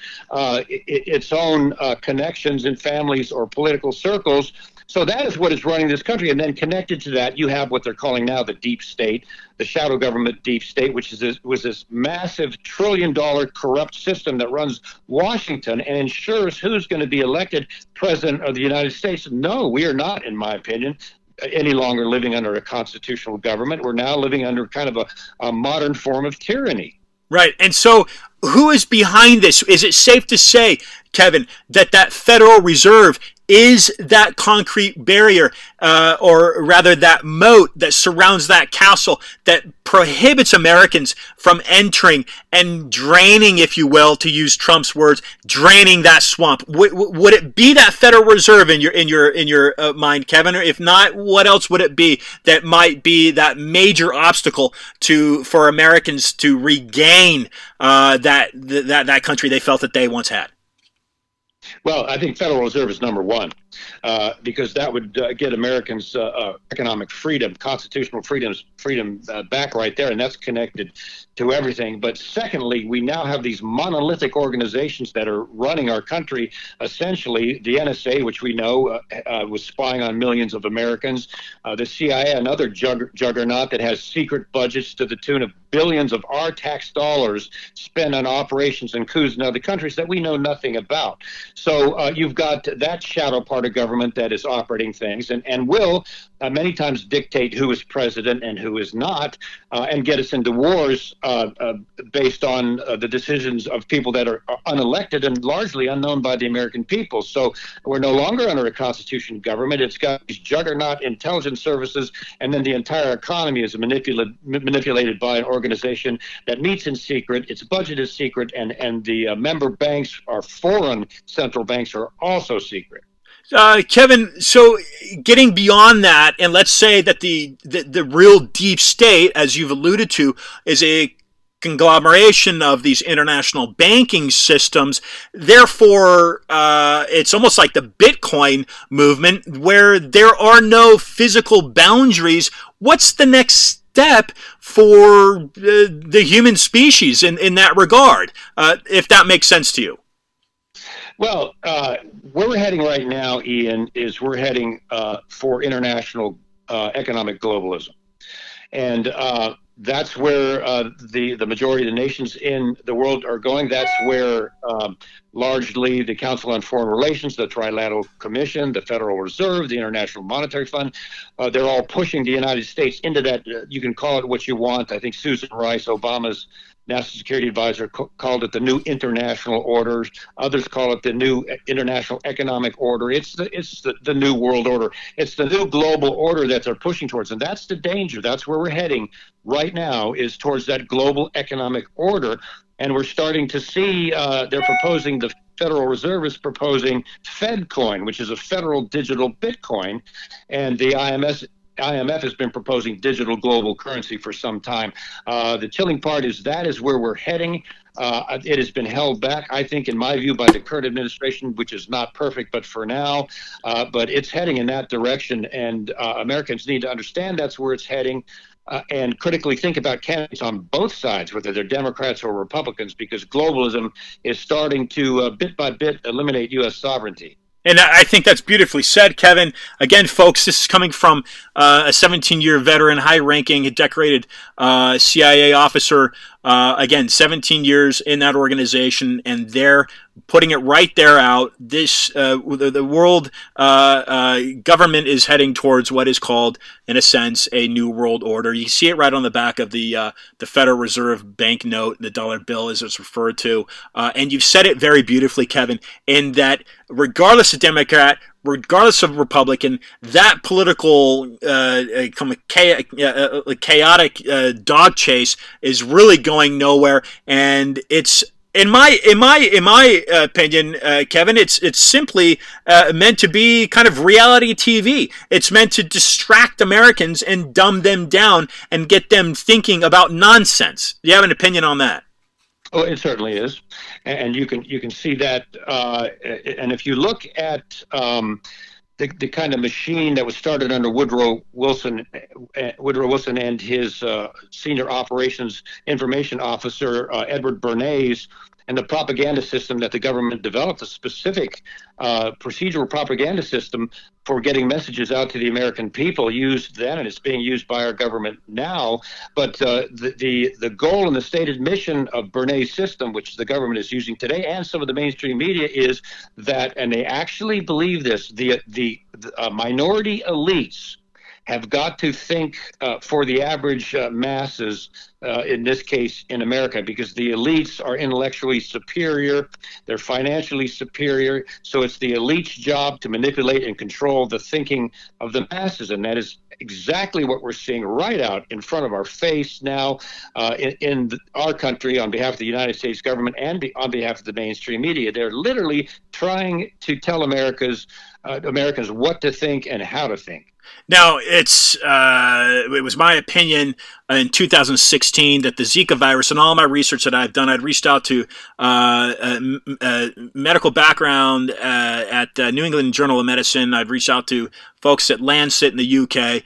[SPEAKER 5] its own connections in families or political circles. So that is what is running this country. And then connected to that, you have what they're calling now the deep state, the shadow government deep state, which was this massive $1 trillion corrupt system that runs Washington and ensures who's going to be elected president of the United States. No, we are not, in my opinion, any longer living under a constitutional government. We're now living under kind of a modern form of tyranny.
[SPEAKER 1] Right. And so who is behind this? Is it safe to say, Kevin, that Federal Reserve is that concrete barrier, or rather that moat that surrounds that castle that prohibits Americans from entering and draining, if you will, to use Trump's words, draining that swamp? Would it be that Federal Reserve in your mind, Kevin? Or if not, what else would it be that might be that major obstacle for Americans to regain that country they felt that they once had?
[SPEAKER 5] Well, I think Federal Reserve is number one. because that would get Americans economic freedom, constitutional freedom back right there, and that's connected to everything. But secondly, we now have these monolithic organizations that are running our country. Essentially, the NSA, which we know was spying on millions of Americans, the CIA, another juggernaut that has secret budgets to the tune of billions of our tax dollars spent on operations and coups in other countries that we know nothing about. So you've got that shadow part of government that is operating things and will many times dictate who is president and who is not, and get us into wars based on the decisions of people that are unelected and largely unknown by the American people. So we're no longer under a constitutional government. It's got these juggernaut intelligence services, and then the entire economy is manipulated by an organization that meets in secret. Its budget is secret, and the member banks, our foreign central banks, are also secret.
[SPEAKER 1] Kevin, so getting beyond that, and let's say that the real deep state, as you've alluded to, is a conglomeration of these international banking systems. Therefore, it's almost like the Bitcoin movement where there are no physical boundaries. What's the next step for the human species in that regard, if that makes sense to you?
[SPEAKER 5] Well, where we're heading right now, Ian, is we're heading for international economic globalism. And that's where the majority of the nations in the world are going. That's where largely the Council on Foreign Relations, the Trilateral Commission, the Federal Reserve, the International Monetary Fund, they're all pushing the United States into that. You can call it what you want. I think Susan Rice, Obama's National Security Advisor, called it the new international order. Others call it the new international economic order. It's the new world order. It's the new global order that they're pushing towards, and that's the danger. That's where we're heading right now, is towards that global economic order. And we're starting to see they're proposing, the Federal Reserve is proposing FedCoin, which is a federal digital Bitcoin, and the IMF has been proposing digital global currency for some time. The chilling part is that is where we're heading. It has been held back, I think, in my view, by the current administration, which is not perfect, but for now. But it's heading in that direction, and Americans need to understand that's where it's heading. And critically think about candidates on both sides, whether they're Democrats or Republicans, because globalism is starting to, bit by bit, eliminate U.S. sovereignty.
[SPEAKER 1] And I think that's beautifully said, Kevin. Again, folks, this is coming from a 17-year veteran, high-ranking, decorated CIA officer. Again, 17 years in that organization, and they're putting it right there out. This the world government is heading towards what is called, in a sense, a new world order. You see it right on the back of the Federal Reserve banknote, the dollar bill, as it's referred to. And you've said it very beautifully, Kevin, in that regardless of Democrat, regardless of Republican, that political chaotic dog chase is really going nowhere, and it's in my opinion, Kevin, it's simply meant to be kind of reality TV. It's meant to distract Americans and dumb them down and get them thinking about nonsense. Do you have an opinion on that?
[SPEAKER 5] Oh, it certainly is, and you can see that. And if you look at the kind of machine that was started under Woodrow Wilson and his senior operations information officer, Edward Bernays, and the propaganda system that the government developed, a specific procedural propaganda system for getting messages out to the American people, used then, and it's being used by our government now. But the goal and the stated mission of Bernays' system, which the government is using today, and some of the mainstream media, is that, and they actually believe this, the minority elites have got to think for the average masses, in this case in America, because the elites are intellectually superior, they're financially superior, so it's the elite's job to manipulate and control the thinking of the masses, and that is exactly what we're seeing right out in front of our face now in our country on behalf of the United States government and on behalf of the mainstream media. They're literally trying to tell Americans what to think and how to think.
[SPEAKER 1] Now, it was my opinion in 2016 that the Zika virus, and all my research that I've done, I'd reached out to medical background at New England Journal of Medicine. I'd reached out to folks at Lancet in the UK.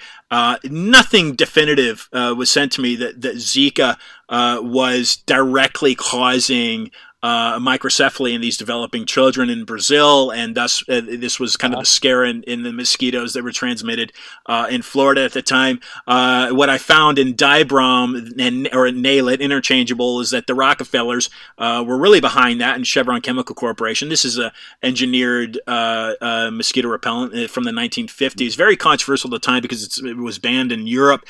[SPEAKER 1] Nothing definitive was sent to me that Zika was directly causing microcephaly in these developing children in Brazil, and thus this was kind of the scare in the mosquitoes that were transmitted in Florida at the time. What I found in dibrom or Nalet interchangeable is that the Rockefellers were really behind that, and Chevron Chemical Corporation. This is a engineered mosquito repellent from the 1950s, very controversial at the time because it was banned in Europe,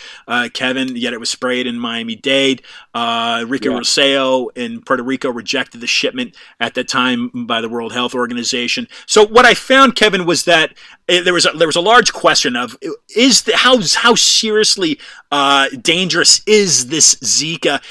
[SPEAKER 1] Kevin, yet it was sprayed in Miami-Dade. Ricky Rosselló in Puerto Rico rejected the shipment at the time by the World Health Organization. So what I found, Kevin, was that there was a large question of how seriously dangerous is this Zika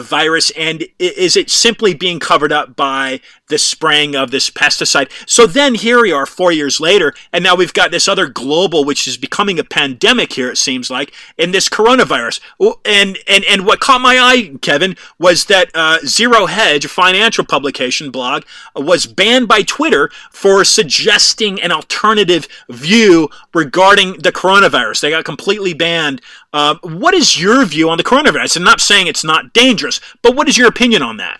[SPEAKER 1] virus, and is it simply being covered up by the spraying of this pesticide? So then here we are 4 years later, and now we've got this other global, which is becoming a pandemic here, it seems like, in this coronavirus. And what caught my eye, Kevin, was that Zero Hedge, a financial publication blog, was banned by Twitter for suggesting an alternative view regarding the coronavirus. They got completely banned. What is your view on the coronavirus? I'm not saying it's not dangerous, but what is your opinion on that?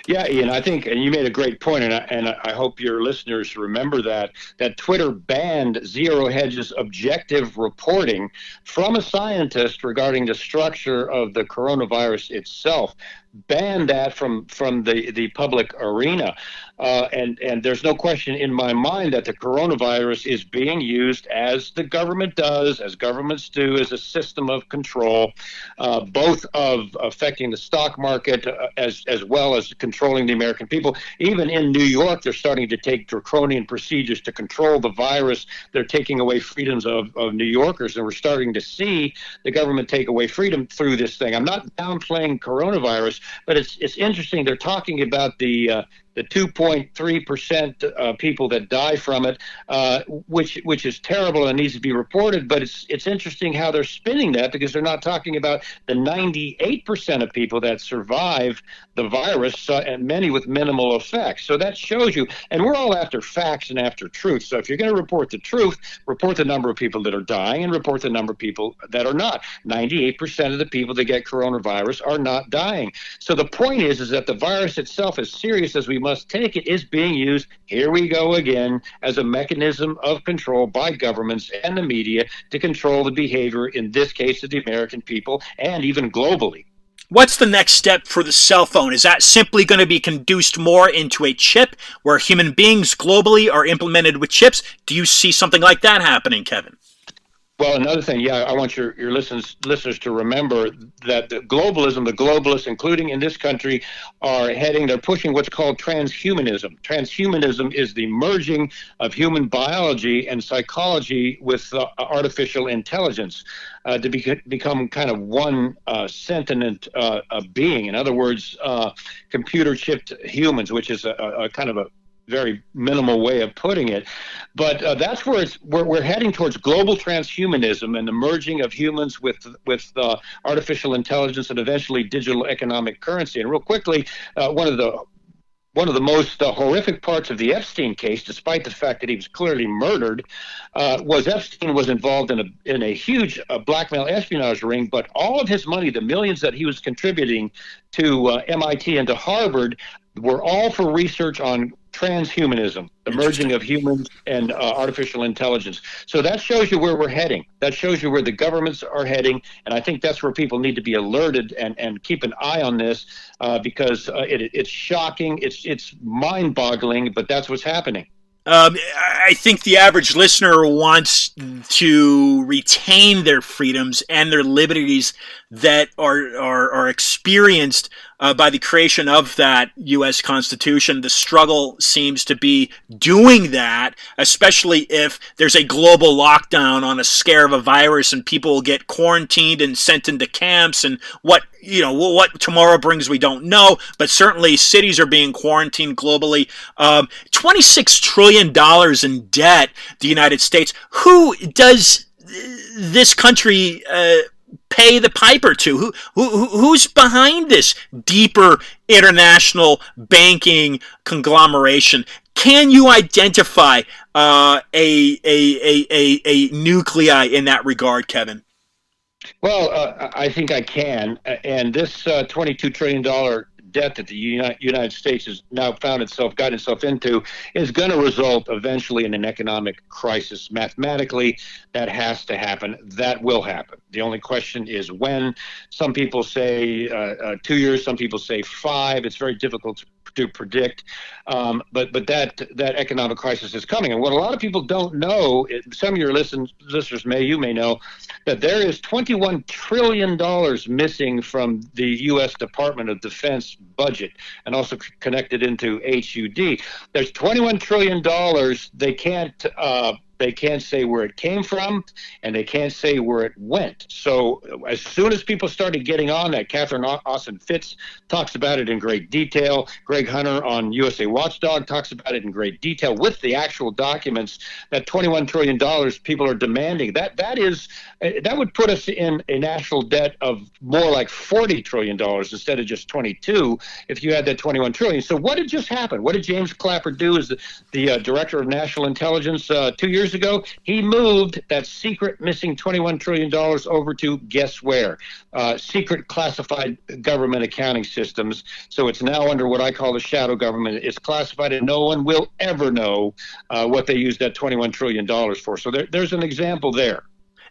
[SPEAKER 5] Yeah, Ian, I think, and you made a great point, and I hope your listeners remember that Twitter banned Zero Hedge's objective reporting from a scientist regarding the structure of the coronavirus itself. Banned that from the public arena. And there's no question in my mind that the coronavirus is being used, as the government does, as governments do, as a system of control, both of affecting the stock market as well as controlling the American people. Even in New York, they're starting to take draconian procedures to control the virus. They're taking away freedoms of New Yorkers, and we're starting to see the government take away freedom through this thing. I'm not downplaying coronavirus, but it's interesting. They're talking about the 2.3% people that die from it, which is terrible and needs to be reported. But it's interesting how they're spinning that, because they're not talking about the 98% of people that survive the virus, and many with minimal effects. So that shows you, and we're all after facts and after truth. So if you're going to report the truth, report the number of people that are dying and report the number of people that are not. 98% of the people that get coronavirus are not dying. So the point is that the virus itself, as serious as we must take it, is being used, here we go again, as a mechanism of control by governments and the media to control the behavior, in this case, of the American people, and even globally.
[SPEAKER 1] What's the next step for the cell phone? Is that simply going to be conduced more into a chip where human beings globally are implemented with chips? Do you see something like that happening, Kevin?
[SPEAKER 5] Well, another thing, I want your listeners to remember that the globalists, including in this country, they're pushing what's called transhumanism. Transhumanism is the merging of human biology and psychology with artificial intelligence to become kind of one sentient being. In other words, computer-chipped humans, which is a kind of a very minimal way of putting it, but that's where we're heading towards global transhumanism and the merging of humans with artificial intelligence and eventually digital economic currency. And real quickly, one of the most horrific parts of the Epstein case, despite the fact that he was clearly murdered, was Epstein was involved in a huge blackmail espionage ring, but all of his money, the millions that he was contributing to MIT and to Harvard, were all for research on transhumanism, the merging of humans and artificial intelligence. So that shows you where we're heading. That shows you where the governments are heading. And I think that's where people need to be alerted and keep an eye on this because it's shocking. It's mind-boggling, but that's what's happening.
[SPEAKER 1] I think the average listener wants to retain their freedoms and their liberties that are experienced by the creation of that U.S. Constitution. The struggle seems to be doing that, especially if there's a global lockdown on a scare of a virus and people will get quarantined and sent into camps, and what tomorrow brings we don't know, but certainly cities are being quarantined globally. $26 trillion in debt, the United States. Who does this country pay the piper to? Who's behind this deeper international banking conglomeration? Can you identify a nuclei in that regard, Kevin?
[SPEAKER 5] Well, I think I can. And this $22 trillion debt that the United States has now gotten itself into is going to result eventually in an economic crisis. Mathematically, that has to happen. That will happen. The only question is when. Some people say 2 years, some people say 5. It's very difficult to predict, but that economic crisis is coming. And what a lot of people don't know, some of your listeners may know, that there is $21 trillion missing from the U.S. Department of Defense budget, and also connected into HUD. There's $21 trillion. They can't say where it came from, and they can't say where it went. So as soon as people started getting on that, Catherine Austin Fitts talks about it in great detail. Greg Hunter on USA Watchdog talks about it in great detail with the actual documents. That $21 trillion people are demanding, that would put us in a national debt of more like $40 trillion instead of just 22 if you had that 21 trillion. So what had just happened? What did James Clapper do as the director of national intelligence 2 years ago? He moved that secret missing $21 trillion over to, guess where? Secret classified government accounting systems. So it's now under what I call the shadow government. It's classified, and no one will ever know what they used that $21 trillion for. So there's an example there.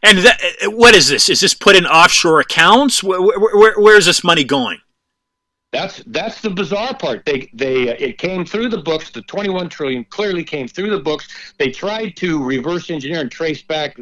[SPEAKER 1] And what is this? Is this put in offshore accounts? Where is this money going?
[SPEAKER 5] That's the bizarre part. It came through the books. The 21 trillion clearly came through the books. They tried to reverse engineer and trace back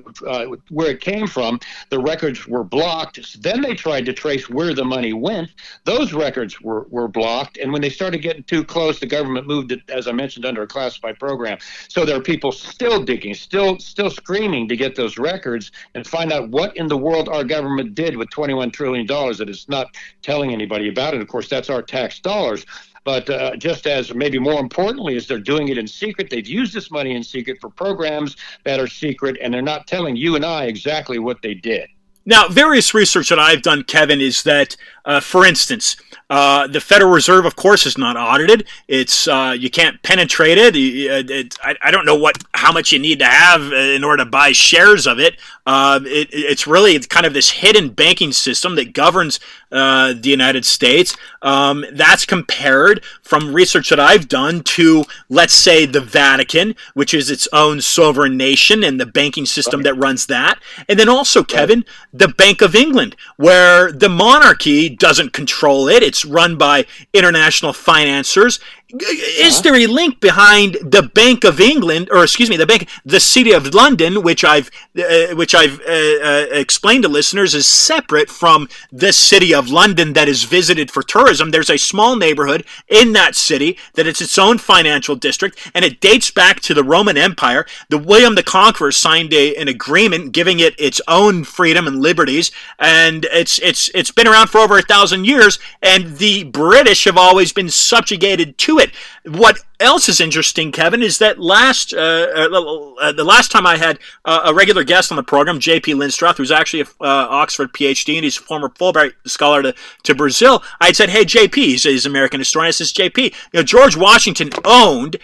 [SPEAKER 5] where it came from. The records were blocked. Then they tried to trace where the money went. Those records were blocked. And when they started getting too close, the government moved it, as I mentioned, under a classified program. So there are people still digging, still screaming to get those records and find out what in the world our government did with $21 trillion that it's not telling anybody about it. Of course, that's our tax dollars. But just as maybe more importantly, is they're doing it in secret. They've used this money in secret for programs that are secret, and they're not telling you and I exactly what they did.
[SPEAKER 1] Now, various research that I've done, Kevin, is that, for instance, the Federal Reserve, of course, is not audited. It's you can't penetrate it. I don't know how much you need to have in order to buy shares of it. It's really kind of this hidden banking system that governs the United States. That's compared from research that I've done to, let's say, the Vatican, which is its own sovereign nation, and the banking system that runs that. And then also, Kevin, the Bank of England, where the monarchy doesn't control it. It's run by international financiers. Is there a link behind the Bank of England, or excuse me, the City of London, which I've explained to listeners is separate from the City of London that is visited for tourism? There's a small neighborhood in that city that it's its own financial district, and it dates back to the Roman Empire. The William the Conqueror signed an agreement giving it its own freedom and liberties, and it's been around for over 1,000 years, and the British have always been subjugated to it. What else is interesting, Kevin, is that the last time I had a regular guest on the program, J.P. Lindstroth, who's actually an Oxford PhD, and he's a former Fulbright scholar to Brazil, I had said, hey, J.P., he's an American historian. I says, J.P., George Washington owned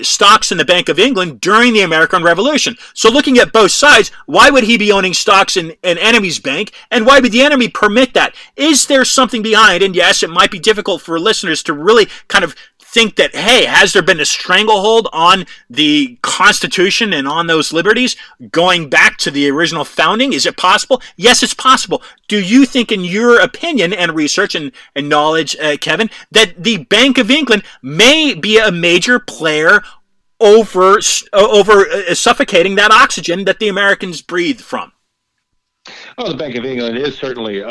[SPEAKER 1] stocks in the Bank of England during the American Revolution. So looking at both sides, why would he be owning stocks in an enemy's bank, and why would the enemy permit that? Is there something behind? And yes, it might be difficult for listeners to really kind of think that, hey, has there been a stranglehold on the Constitution and on those liberties going back to the original founding? Is it possible? Yes, it's possible. Do you think, in your opinion and research and knowledge, Kevin, that the Bank of England may be a major player over suffocating that oxygen that the Americans breathe from?
[SPEAKER 5] Oh, the Bank of England is certainly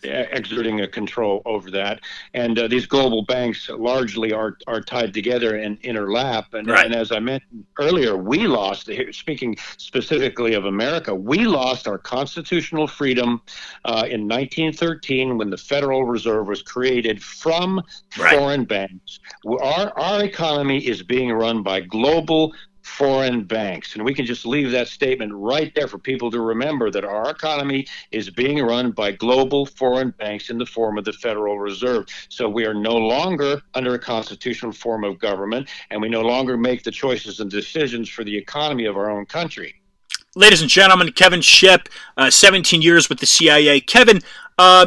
[SPEAKER 5] exerting a control over that, and these global banks largely are tied together and interlap. And,
[SPEAKER 1] right.
[SPEAKER 5] And as I mentioned earlier, we lost. Speaking specifically of America, we lost our constitutional freedom in 1913 when the Federal Reserve was created from foreign banks. Our economy is being run by global foreign banks. And we can just leave that statement right there for people to remember that our economy is being run by global foreign banks in the form of the Federal Reserve. So we are no longer under a constitutional form of government, and we no longer make the choices and decisions for the economy of our own country.
[SPEAKER 1] Ladies and gentlemen, Kevin Shipp, 17 years with the CIA. Kevin,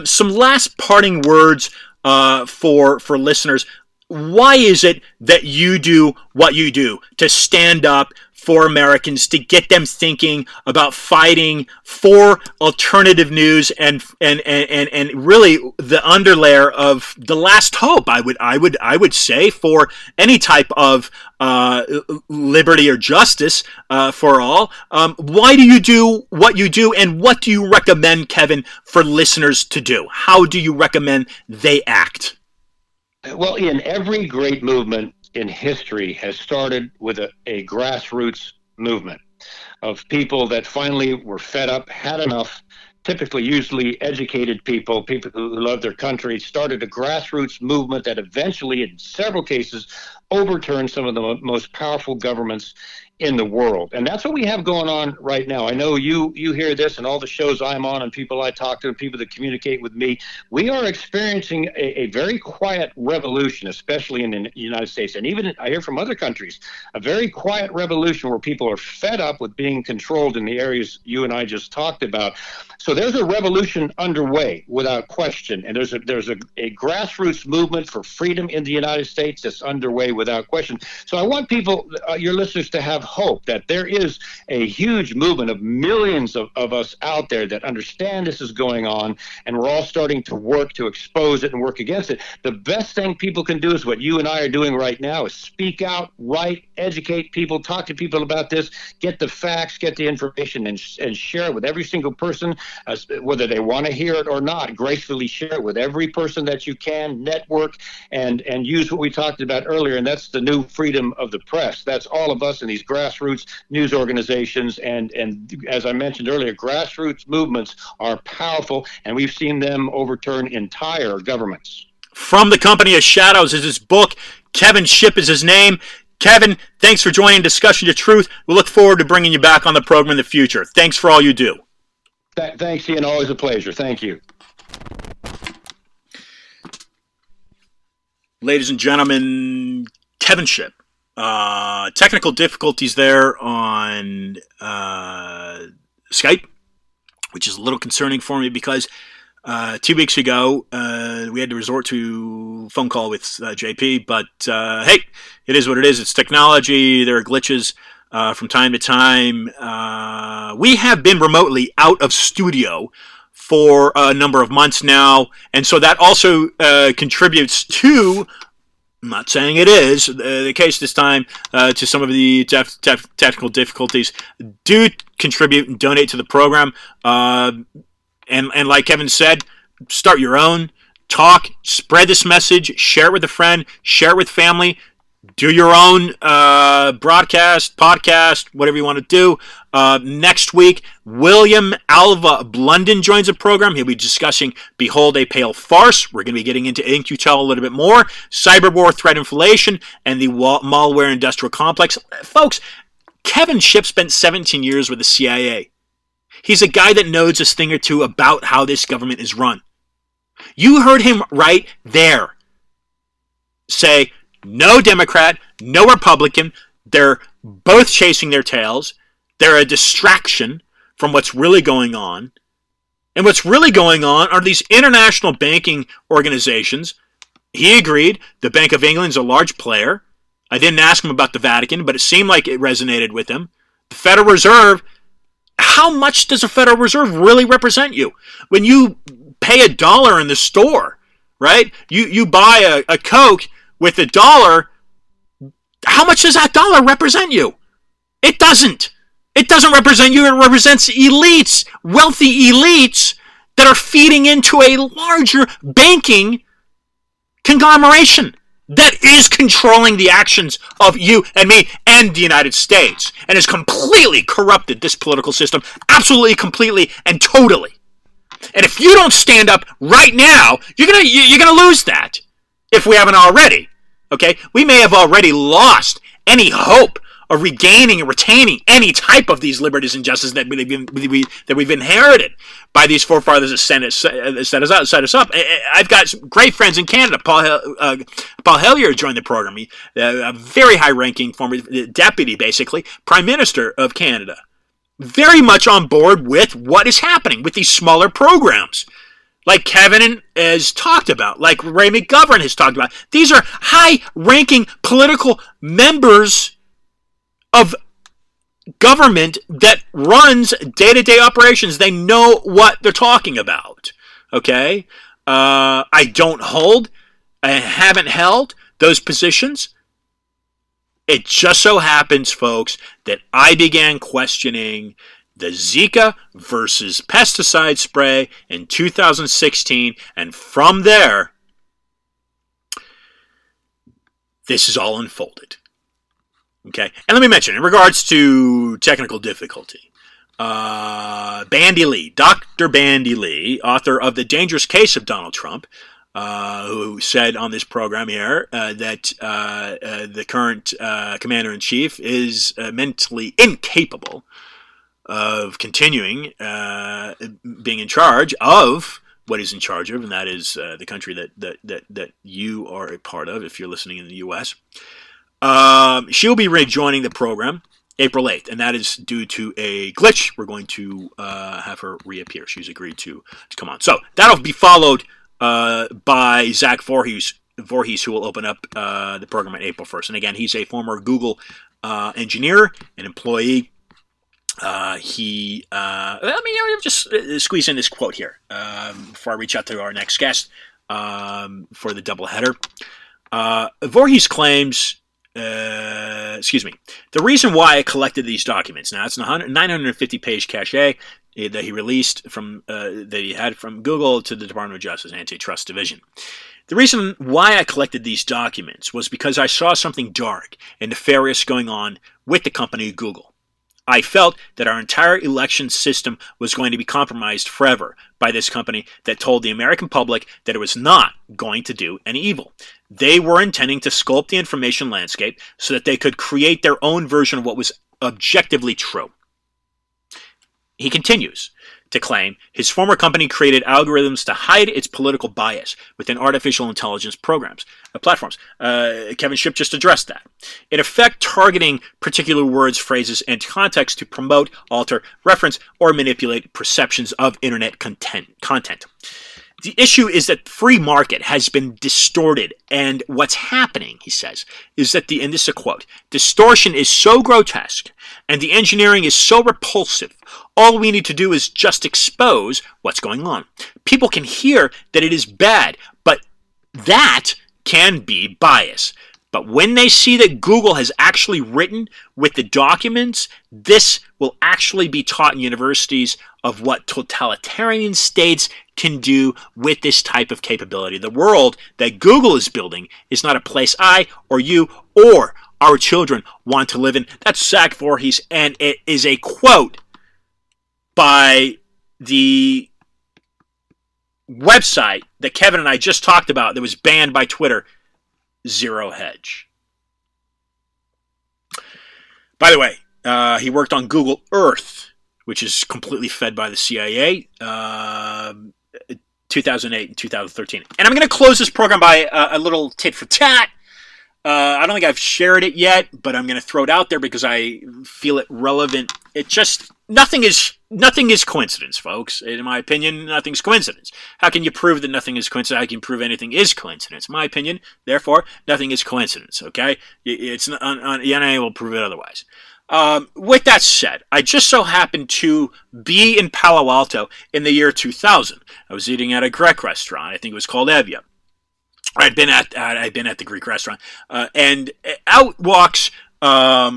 [SPEAKER 1] some last parting words for listeners. Why is it that you do what you do to stand up for Americans, to get them thinking about fighting for alternative news and really the underlayer of the last hope, I would say, for any type of liberty or justice for all? Why do you do what you do, and what do you recommend, Kevin, for listeners to do? How do you recommend they act?
[SPEAKER 5] Well, Ian, every great movement in history has started with a grassroots movement of people that finally were fed up, had enough. Typically, usually educated people who love their country, started a grassroots movement that eventually, in several cases, overturned some of the most powerful governments in the world. And that's what we have going on right now. I know you hear this and all the shows I'm on and people I talk to and people that communicate with me. We are experiencing a very quiet revolution, especially in the United States. And even I hear from other countries, a very quiet revolution where people are fed up with being controlled in the areas you and I just talked about. So there's a revolution underway without question. And there's a grassroots movement for freedom in the United States that's underway without question. So I want people, your listeners, to have hope that there is a huge movement of millions of us out there that understand this is going on, and we're all starting to work to expose it and work against it. The best thing people can do is what you and I are doing right now, is speak out, write, educate people, talk to people about this, get the facts, get the information, and share it with every single person, whether they want to hear it or not. Gracefully share it with every person that you can, network, and use what we talked about earlier, and that's the new freedom of the press. That's all of us in these grassroots news organizations, and as I mentioned earlier, grassroots movements are powerful, and we've seen them overturn entire governments.
[SPEAKER 1] From the Company of Shadows is his book. Kevin Shipp is his name. Kevin, thanks for joining Discussion to Truth. We look forward to bringing you back on the program in the future. Thanks for all you do.
[SPEAKER 5] Thanks, Ian. Always a pleasure. Thank you.
[SPEAKER 1] Ladies and gentlemen, Kevin Shipp. Technical difficulties there on Skype, which is a little concerning for me because 2 weeks ago we had to resort to phone call with JP, but hey, it is what it is. It's technology. There are glitches from time to time. We have been remotely out of studio for a number of months now, and so that also contributes to, I'm not saying it is the case this time, to some of the technical difficulties. Do contribute and donate to the program. And like Kevin said, start your own. Talk, spread this message, share it with a friend, share it with family. Do your own broadcast, podcast, whatever you want to do. Next week, William Alva Blunden joins the program. He'll be discussing Behold a Pale Farce. We're going to be getting into InQtel a little bit more. Cyber war, threat inflation, and the malware industrial complex. Folks, Kevin Shipp spent 17 years with the CIA. He's a guy that knows a thing or two about how this government is run. You heard him right there say, no Democrat, no Republican. They're both chasing their tails. They're a distraction from what's really going on. And what's really going on are these international banking organizations. He agreed. The Bank of England is a large player. I didn't ask him about the Vatican, but it seemed like it resonated with him. The Federal Reserve. How much does the Federal Reserve really represent you? When you pay $1 in the store, right? You buy a Coke with $1, how much does that dollar represent you? It doesn't. It doesn't represent you. It represents elites, wealthy elites that are feeding into a larger banking conglomeration that is controlling the actions of you and me and the United States, and has completely corrupted this political system, absolutely, completely, and totally. And if you don't stand up right now, you're gonna lose that. If we haven't already, okay? We may have already lost any hope of regaining and retaining any type of these liberties and justice that we've inherited by these forefathers that set us up. I've got some great friends in Canada. Paul Hellyer joined the program. A very high-ranking former deputy, basically, Prime Minister of Canada. Very much on board with what is happening with these smaller programs. Like Kevin has talked about, like Ray McGovern has talked about. These are high-ranking political members of government that runs day-to-day operations. They know what they're talking about. Okay? I haven't held those positions. It just so happens, folks, that I began questioning the Zika versus pesticide spray in 2016, and from there, this is all unfolded. Okay, and let me mention, in regards to technical difficulty, Bandy Lee, Dr. Bandy Lee, author of The Dangerous Case of Donald Trump, who said on this program here that the current commander-in-chief is mentally incapable of continuing being in charge of what he's in charge of, and that is the country that you are a part of if you're listening in the U.S. She'll be rejoining the program April 8th, and that is due to a glitch. We're going to have her reappear. She's agreed to come on. So that'll be followed by Zach Voorhees, who will open up the program on April 1st. And again, he's a former Google engineer, an employee. Let me just squeeze in this quote here before I reach out to our next guest for the doubleheader. Voorhees claims, the reason why I collected these documents, now it's a 950-page cache that he released from that he had from Google to the Department of Justice Antitrust Division. The reason why I collected these documents was because I saw something dark and nefarious going on with the company Google. I felt that our entire election system was going to be compromised forever by this company that told the American public that it was not going to do any evil. They were intending to sculpt the information landscape so that they could create their own version of what was objectively true. He continues to claim his former company created algorithms to hide its political bias within artificial intelligence platforms. Kevin Shipp just addressed that. In effect, targeting particular words, phrases, and context to promote, alter, reference, or manipulate perceptions of internet content. The issue is that free market has been distorted, and what's happening, he says, is that and this is a quote, distortion is so grotesque and the engineering is so repulsive, all we need to do is just expose what's going on. People can hear that it is bad, but that can be bias. But when they see that Google has actually written with the documents, this will actually be taught in universities of what totalitarian states can do with this type of capability. The world that Google is building is not a place I or you or our children want to live in. That's Zach Voorhees, and it is a quote by the website that Kevin and I just talked about that was banned by Twitter, Zero Hedge. By the way, he worked on Google Earth, which is completely fed by the CIA, 2008 and 2013. And I'm going to close this program by a little tit for tat. I don't think I've shared it yet, but I'm going to throw it out there because I feel it relevant. It just, nothing is coincidence, folks. In my opinion, nothing's coincidence. How can you prove that nothing is coincidence? How can you prove anything is coincidence? In my opinion, therefore, nothing is coincidence, okay? It's you're unable to prove it otherwise. With that said, I just so happened to be in Palo Alto in the year 2000. I was eating at a Greek restaurant. I think it was called Evia. I'd been at the Greek restaurant, and out walks a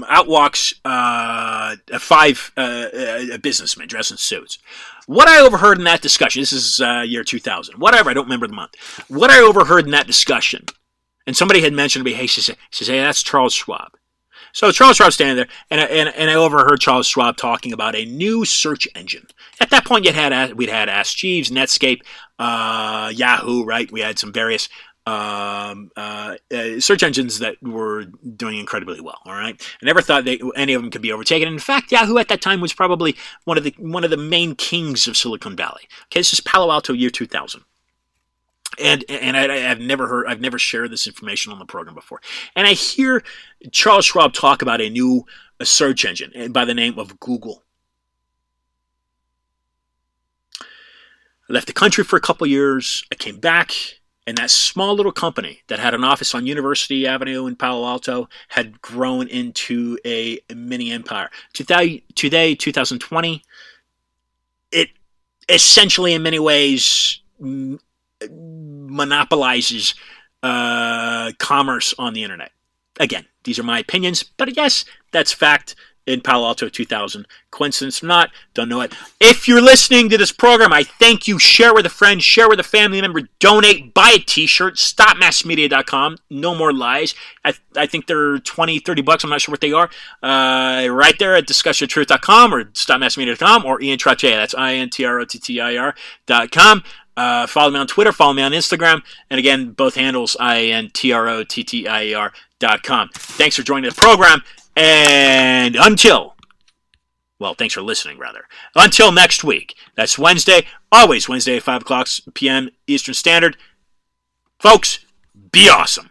[SPEAKER 1] businessman dressed in suits. What I overheard in that discussion, this is year 2000, whatever, I don't remember the month. What I overheard in that discussion, and somebody had mentioned to me, hey, she says, hey, that's Charles Schwab. So Charles Schwab standing there, and I overheard Charles Schwab talking about a new search engine. At that point, we'd had Ask Jeeves, Netscape, Yahoo, right? We had some various search engines that were doing incredibly well. All right, I never thought any of them could be overtaken. In fact, Yahoo at that time was probably one of the main kings of Silicon Valley. Okay, this is Palo Alto, year 2000. And I've never shared this information on the program before. And I hear Charles Schwab talk about a new search engine by the name of Google. I left the country for a couple years. I came back, and that small little company that had an office on University Avenue in Palo Alto had grown into a mini empire. Today, 2020, it essentially, in many ways, monopolizes commerce on the internet. Again, these are my opinions, but yes, that's fact. In Palo Alto 2000. Coincidence or not, don't know it. If you're listening to this program, I thank you. Share with a friend, share with a family member, donate, buy a t-shirt, stopmassmedia.com. No more lies. I think they're $20-$30. I'm not sure what they are. Right there at discussiontruth.com or stopmassmedia.com or Ian Trottier. That's INTROTTIR.com. Follow me on Twitter, follow me on Instagram, and again, both handles INTROTTIER.com. Thanks for joining the program. And thanks for listening, rather. Until next week. That's Wednesday, always Wednesday at 5 o'clock p.m. Eastern Standard. Folks, be awesome.